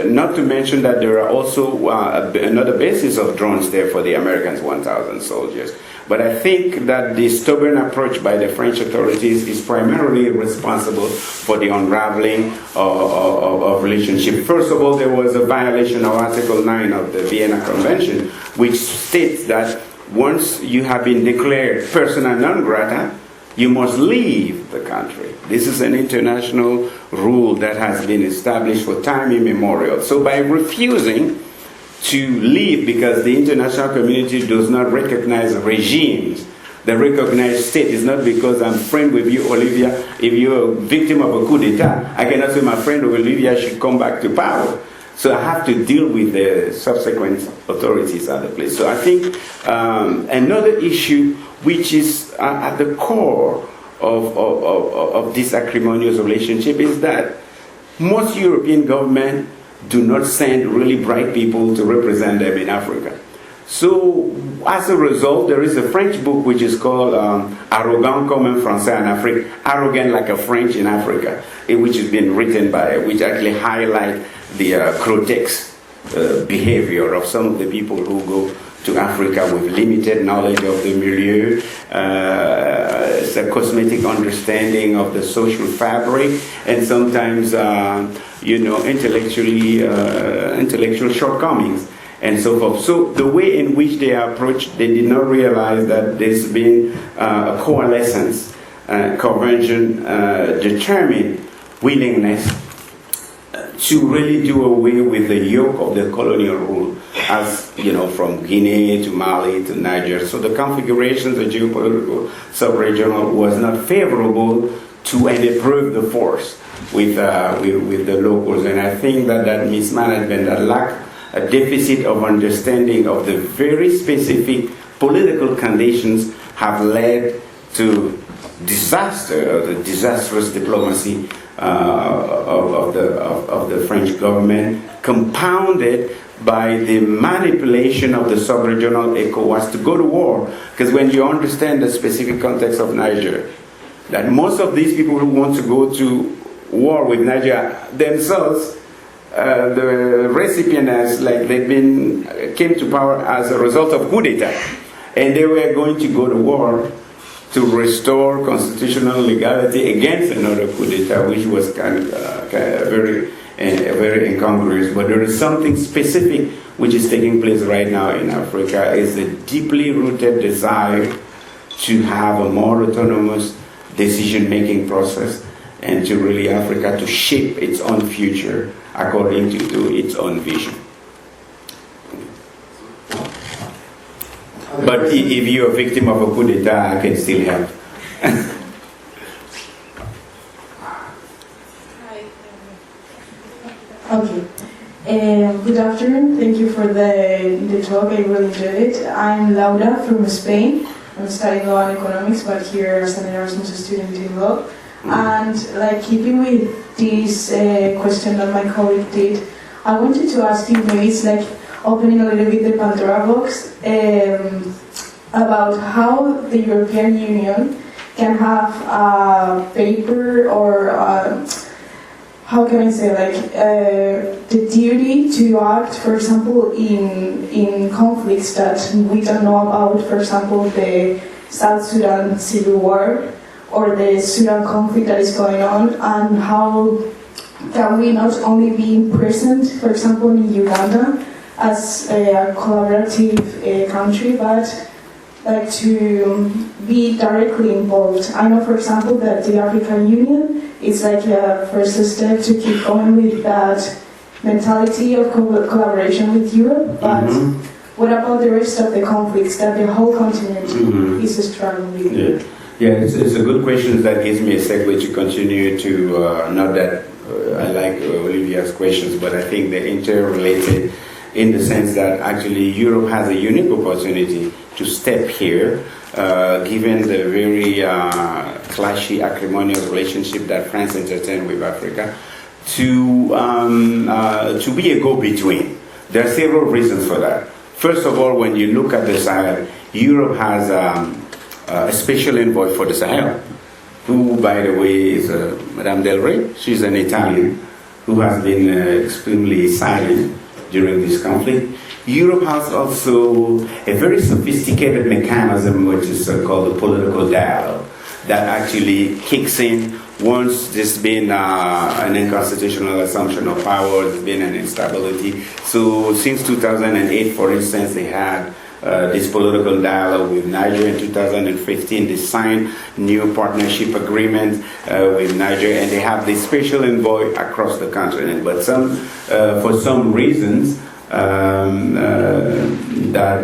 Not to mention that there are also another basis of drones there for the Americans, 1,000 soldiers. But I think that the stubborn approach by the French authorities is primarily responsible for the unraveling of relationship. First of all, there was a violation of Article 9 of the Vienna Convention, which states that once you have been declared persona non grata, you must leave the country. This is an international rule that has been established for time immemorial. So by refusing to leave, because the international community does not recognize regimes, the recognized state is not because I'm friend with you, Olivia. If you're a victim of a coup d'etat, I cannot say my friend Olivia should come back to power. So I have to deal with the subsequent authorities at the place. So I think another issue which is at the core of this acrimonious relationship is that most European governments do not send really bright people to represent them in Africa. So as a result, there is a French book which is called Arrogant comme un Français en Afrique, arrogant like a French in Africa, which has been written by, which actually highlight the grotesque behavior of some of the people who go to Africa with limited knowledge of the milieu, it's a cosmetic understanding of the social fabric, and sometimes, intellectual shortcomings, and so forth. So the way in which they are approached, they did not realize that there's been a coalescence, conversion, determined willingness to really do away with the yoke of the colonial rule, as you know, from Guinea to Mali to Niger. So the configurations, the geopolitical sub-regional, was not favorable to an improved the force with the locals. And I think that mismanagement, that lack, a deficit of understanding of the very specific political conditions have led to disaster, or the disastrous diplomacy of the French government, compounded by the manipulation of the sub-regional ECOWAS to go to war. Because when you understand the specific context of Niger, that most of these people who want to go to war with Niger themselves, the recipients, like came to power as a result of coup d'etat, and they were going to go to war to restore constitutional legality against another coup d'etat, which was kind of very incongruous. But there is something specific which is taking place right now in Africa. Is a deeply rooted desire to have a more autonomous decision-making process, and to really Africa to shape its own future according to its own vision. But if you're a victim of a coup d'etat, I can still help. Okay. Good afternoon. Thank you for the talk. I really enjoyed it. I'm Laura from Spain. I'm studying law and economics, but here as an Erasmus student in law. And like keeping with this question that my colleague did, I wanted to ask you, maybe it's like opening a little bit the Pandora box about how the European Union can have a paper or how can I say, like the duty to act, for example, in conflicts that we don't know about, for example, the South Sudan civil war or the Sudan conflict that is going on, and how can we not only be present, for example, in Uganda as a collaborative country, but like to be directly involved. I know, for example, that the African Union is like a first step to keep going with that mentality of collaboration with Europe, but what about the rest of the conflicts that the whole continent is struggling with? Yeah, it's a good question that gives me a segue to continue to, not that I like Olivia's questions, but I think they're interrelated in the sense that actually Europe has a unique opportunity to step here, given the very clashy, acrimonious relationship that France entertained with Africa, to be a go-between. There are several reasons for that. First of all, when you look at the Sahel, Europe has a special envoy for the Sahel, who, by the way, is Madame Del Rey. She's an Italian who has been extremely silent during this conflict. Europe has also a very sophisticated mechanism which is called the political dialogue that actually kicks in once there's been an unconstitutional assumption of power, there's been an instability. So since 2008, for instance, they had this political dialogue with Niger. In 2015, they signed new partnership agreements with Niger, and they have this special envoy across the continent. But for some reasons that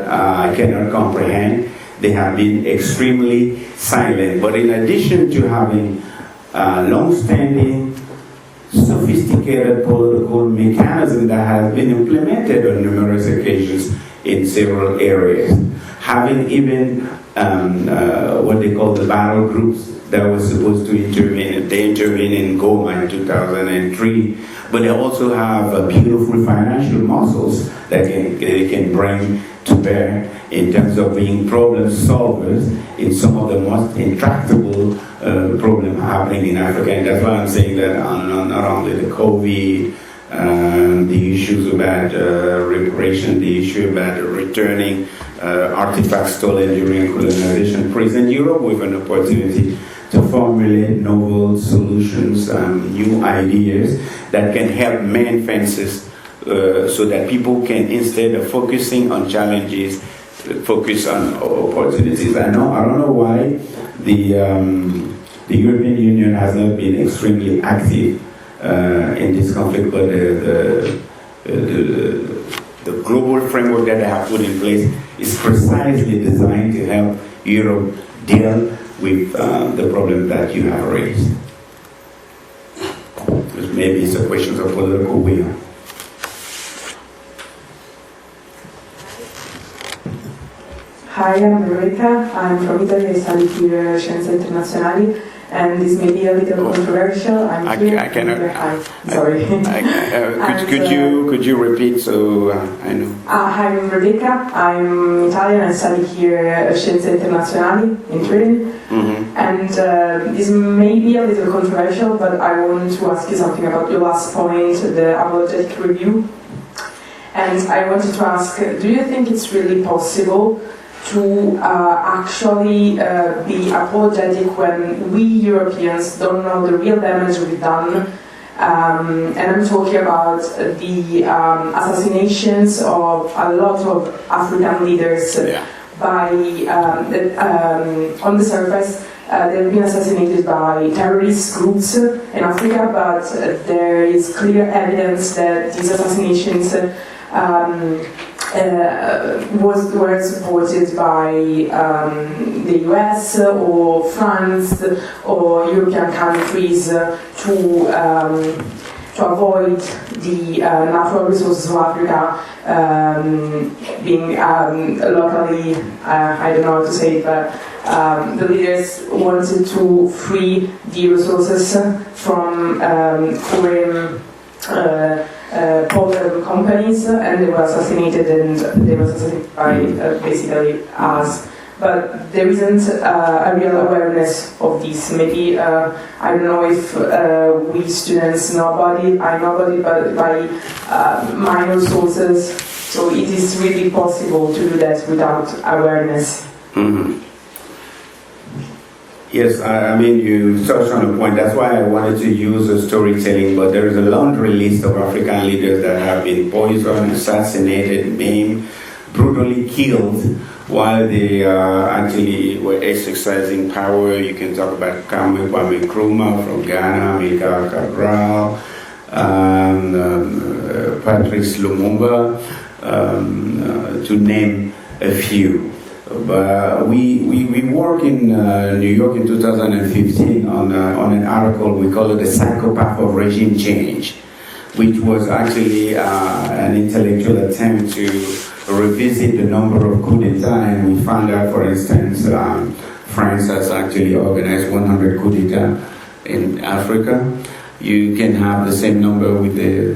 I cannot comprehend, they have been extremely silent. But in addition to having long-standing sophisticated political mechanism that has been implemented on numerous occasions in several areas. Having even what they call the battle groups that were supposed to intervene. They intervened in Goma in 2003, but they also have beautiful financial muscles that they can bring to bear in terms of being problem solvers in some of the most intractable problems happening in Africa. And that's why I'm saying that not only the COVID, the issues about reparation, the issue about returning artifacts stolen during colonization present Europe with an opportunity to formulate novel solutions, new ideas that can help mend fences so that people can, instead of focusing on challenges, focus on opportunities. I don't know why the European Union has not been extremely active in this conflict, but the global framework that they have put in place is precisely designed to help Europe deal with the problem that you have raised. Maybe it's a question of political will. Hi, I'm Veronica. I'm from Italy. I study here Scienze Internazionali, and this may be a little controversial. I cannot. Sorry. Could you repeat so I know? Hi, I'm Rebecca. I'm Italian. I study here Scienze Internazionali in Turin. Mm-hmm. And this may be a little controversial, but I want to ask you something about your last point, the apologetic review. And I wanted to ask, do you think it's really possible to actually be apologetic when we Europeans don't know the real damage we've done? And I'm talking about the assassinations of a lot of African leaders by, on the surface, they've been assassinated by terrorist groups in Africa, but there is clear evidence that these assassinations were supported by the US or France or European countries to avoid the natural resources of Africa being locally, I don't know how to say it, but the leaders wanted to free the resources from foreign power companies, and they were assassinated, and they were assassinated by basically us. But there isn't a real awareness of this. Maybe, I don't know if we students know about it, I know about it, but by minor sources. So it is really possible to do that without awareness. Mm-hmm. Yes, I mean, you touched on a point. That's why I wanted to use a storytelling, but there is a laundry list of African leaders that have been poisoned, assassinated, maimed, brutally killed while they actually were exercising power. You can talk about Kwame Nkrumah from Ghana, Amilcar Cabral, Patrice Lumumba, to name a few. We work in New York in 2015 on an article, we call it The Psychopath of Regime Change, which was actually an intellectual attempt to revisit the number of coups d'etat, and we found out, for instance, France has actually organized 100 coups d'etat in Africa. You can have the same number with the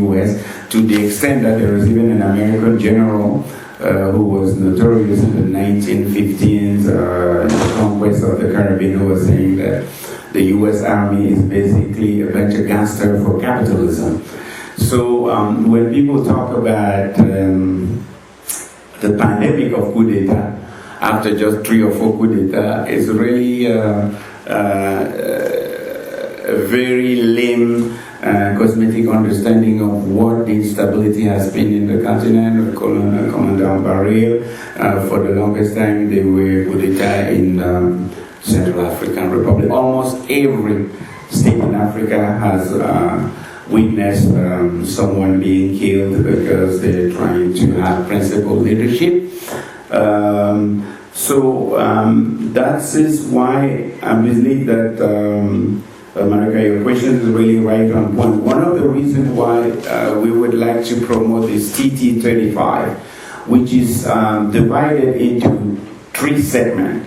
US, to the extent that there is even an American general who was notorious in the 1915s, in the conquest of the Caribbean, who was saying that the US Army is basically a bunch of gangsters for capitalism. So when people talk about the pandemic of coup d'etat, after just 3 or 4 coup d'etat, it's really a very lame cosmetic understanding of what the instability has been in the continent. Colonel Commandant Barrel, for the longest time, they were coup d'etat in Central African Republic. Almost every state in Africa has witnessed someone being killed because they're trying to have principled leadership. So that is why I believe that Monica, your question is really right on point. One of the reasons why we would like to promote this TT35, which is divided into 3 segments,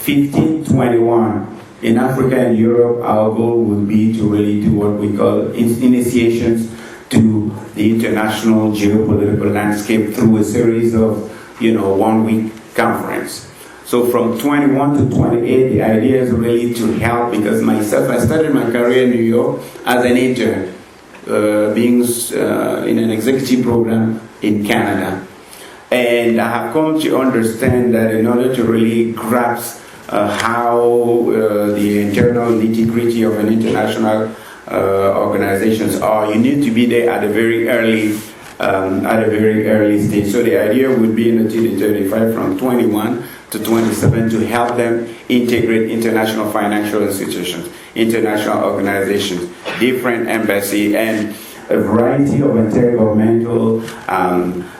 1521. In Africa and Europe, our goal would be to really do what we call initiations to the international geopolitical landscape through a series of, 1-week conference. So from 21 to 28, the idea is really to help, because myself, I started my career in New York as an intern, being in an executive program in Canada. And I have come to understand that in order to really grasp how the internal nitty-gritty of an international organizations are, you need to be there at a very early stage. So the idea would be in the TD35 from 21 to 27 to help them integrate international financial institutions, international organizations, different embassy, and a variety of intergovernmental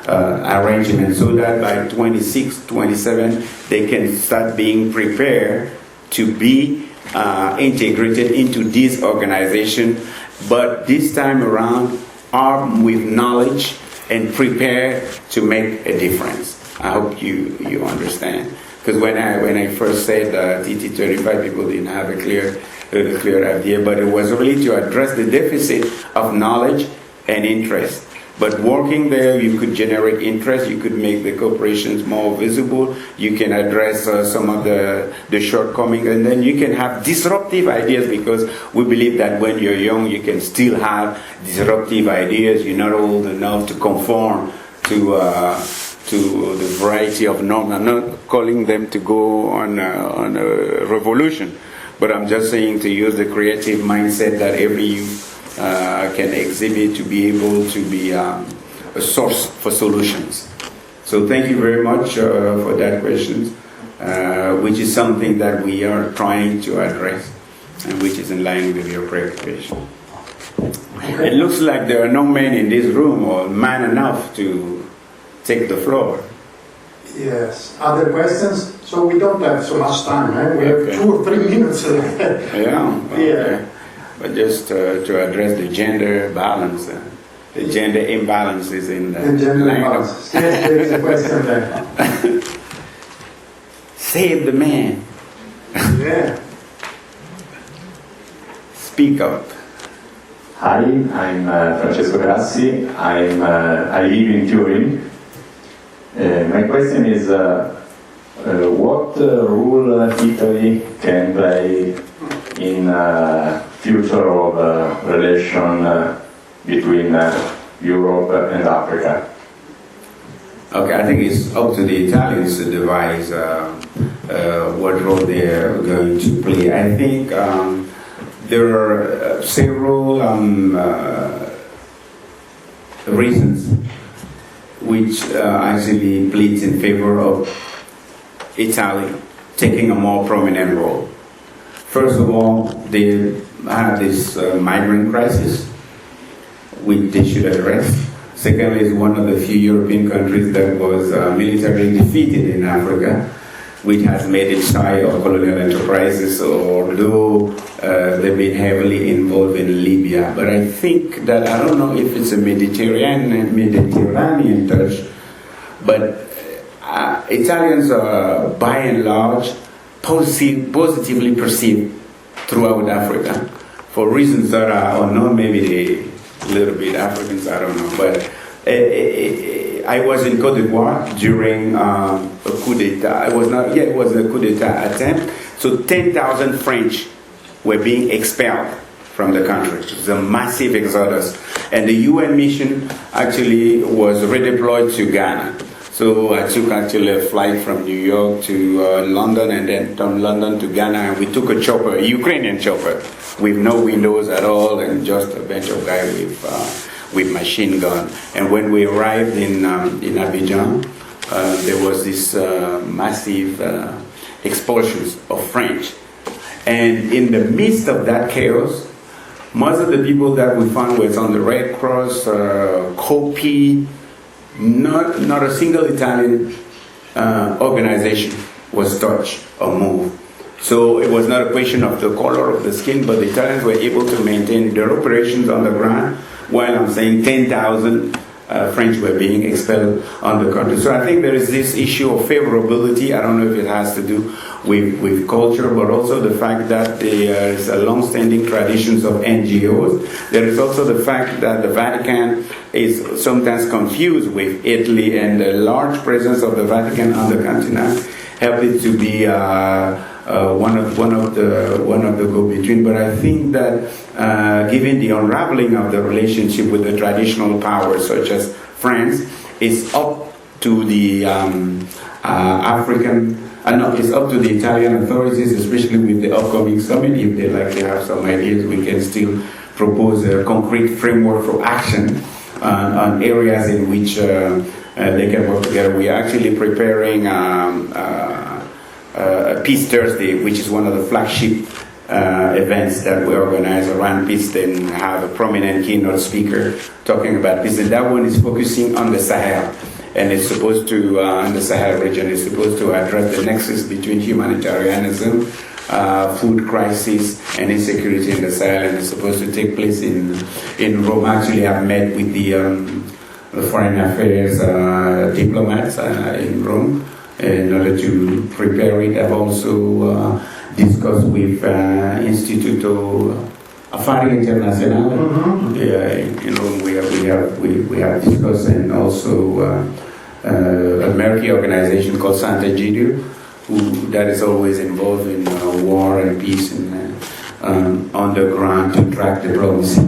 arrangements, so that by 26, 27, they can start being prepared to be integrated into this organization, but this time around armed with knowledge and prepared to make a difference. I hope you understand. Because when I first said TT35, people didn't have a clear idea, but it was really to address the deficit of knowledge and interest. But working there, you could generate interest, you could make the corporations more visible, you can address some of the shortcomings, and then you can have disruptive ideas, because we believe that when you're young, you can still have disruptive ideas. You're not old enough to conform to the variety of norms. I'm not calling them to go on a revolution, but I'm just saying to use the creative mindset that every youth can exhibit to be able to be a source for solutions. So thank you very much for that question, which is something that we are trying to address and which is in line with your preoccupation. It looks like there are no men in this room or man enough to take the floor. Yes. Other questions? So we don't have so much time, eh? We have 2 or 3 minutes. Yeah. Okay. Yeah. But just to address the gender balance, the gender imbalances in the gender line imbalance. Yes, there is a question there. Save the man. Yeah. Speak up. Hi, I'm Francesco Grassi. I live in Turin. My question is, what role Italy can play in future of relation between Europe and Africa? Okay, I think it's up to the Italians to devise what role they're going to play. I think there are several reasons which actually pleads in favor of Italy taking a more prominent role. First of all, they have this migrant crisis, which they should address. Secondly, it's one of the few European countries that was militarily defeated in Africa, which has made it shy of colonial enterprises, although they've been heavily involved in Libya. But I think that, I don't know if it's a Mediterranean touch, but Italians are by and large positively perceived throughout Africa for reasons that are unknown, maybe a little bit Africans, I don't know. But I was in Côte d'Ivoire during a coup d'etat. It was a coup d'etat attempt. So 10,000 French were being expelled from the country. It was a massive exodus. And the UN mission actually was redeployed to Ghana. So I took actually a flight from New York to London, and then from London to Ghana, and we took a chopper, a Ukrainian chopper, with no windows at all, and just a bunch of guys with machine gun. And when we arrived in Abidjan, there was this massive expulsions of French. And in the midst of that chaos, most of the people that we found was on the Red Cross, COPI, not a single Italian organization was touched or moved. So it was not a question of the color of the skin, but the Italians were able to maintain their operations on the ground, while I'm saying 10,000 French were being expelled on the country. So I think there is this issue of favorability. I don't know if it has to do with culture, but also the fact that there is a long-standing traditions of NGOs. There is also the fact that the Vatican is sometimes confused with Italy, and the large presence of the Vatican on the continent helped it to be one of the go-between. But I think that given the unraveling of the relationship with the traditional powers such as France, it's up to the it's up to the Italian authorities, especially with the upcoming summit. If they like to have some ideas, we can still propose a concrete framework for action on areas in which they can work together. We are actually preparing Peace Thursday, which is one of the flagship events that we organize around peace, then have a prominent keynote speaker talking about peace. And that one is focusing on the Sahel. And it's supposed to, in the Sahel region, it's supposed to address the nexus between humanitarianism, food crisis, and insecurity in the Sahel. And it's supposed to take place in Rome. Actually, I've met with the foreign affairs diplomats in Rome in order to prepare it. I've also discussed with Instituto Affari Internazionale. In Rome, we have discussed, and also a American organization called Sant'Egidio, that is always involved in war and peace and on the ground to track diplomacy.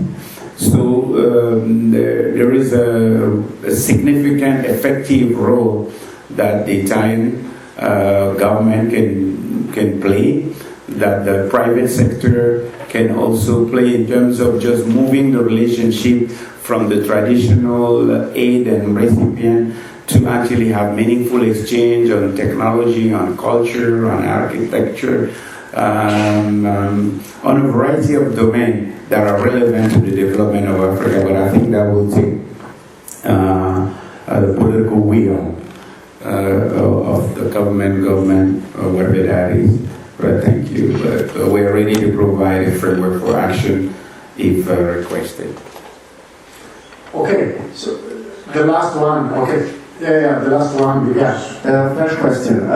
So there is a significant, effective role that the Italian government can play, that the private sector can also play in terms of just moving the relationship from the traditional aid and recipient to actually have meaningful exchange on technology, on culture, on architecture, on a variety of domains that are relevant to the development of Africa. But I think that will take the political will of the government, or whatever that is. But thank you. But we're ready to provide a framework for action if requested. Okay, so the last one. Okay. Yeah, the last one. Yes. First question.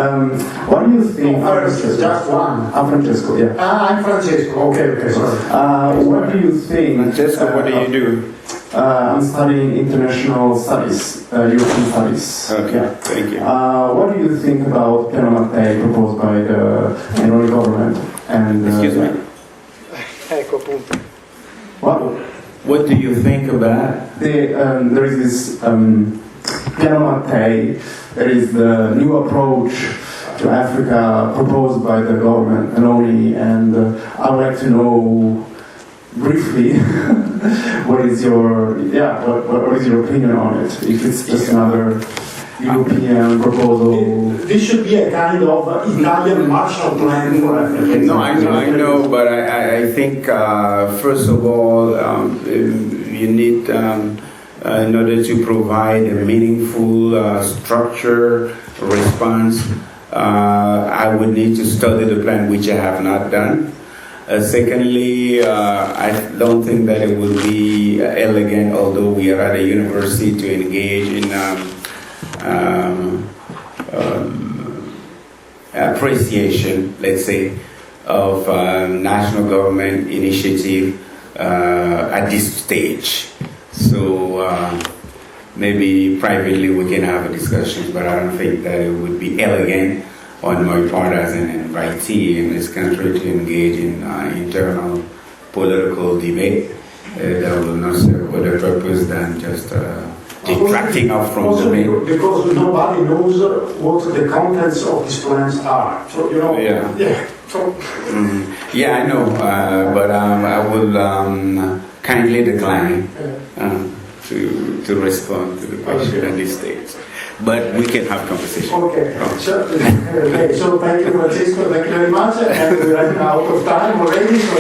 What do you think? First, just one. I'm Francesco. Yeah. I'm Francesco. Okay, sorry. What do you think? Francesco, what do you do? I'm studying international studies, European studies. Okay, yeah. Thank you. What do you think about Piano Mattei proposed by the Meloni government? And excuse me. Ecco appunto. What do you think about? There is this Piano Mattei. There is the new approach to Africa proposed by the government, Meloni, and I would like to know briefly what is your opinion on it? If it's just another European proposal. This should be a kind of Italian Marshall Plan for Africa. No, I know, but I think first of all you need in order to provide a meaningful structure response. I would need to study the plan, which I have not done. Secondly, I don't think that it would be elegant, although we are at a university, to engage in appreciation, let's say, of national government initiative at this stage. So maybe privately we can have a discussion, but I don't think that it would be elegant on my part as an invitee in this country to engage in internal political debate that will not serve other purpose than just detracting us from the main. Because nobody knows what the contents of these plans are. So, you know, yeah. So. Yeah, I know, but I will kindly decline to respond to the question at this stage. But we can have conversation. Okay. So thank you, Francesco. Thank you very much. And we're running out of time already. So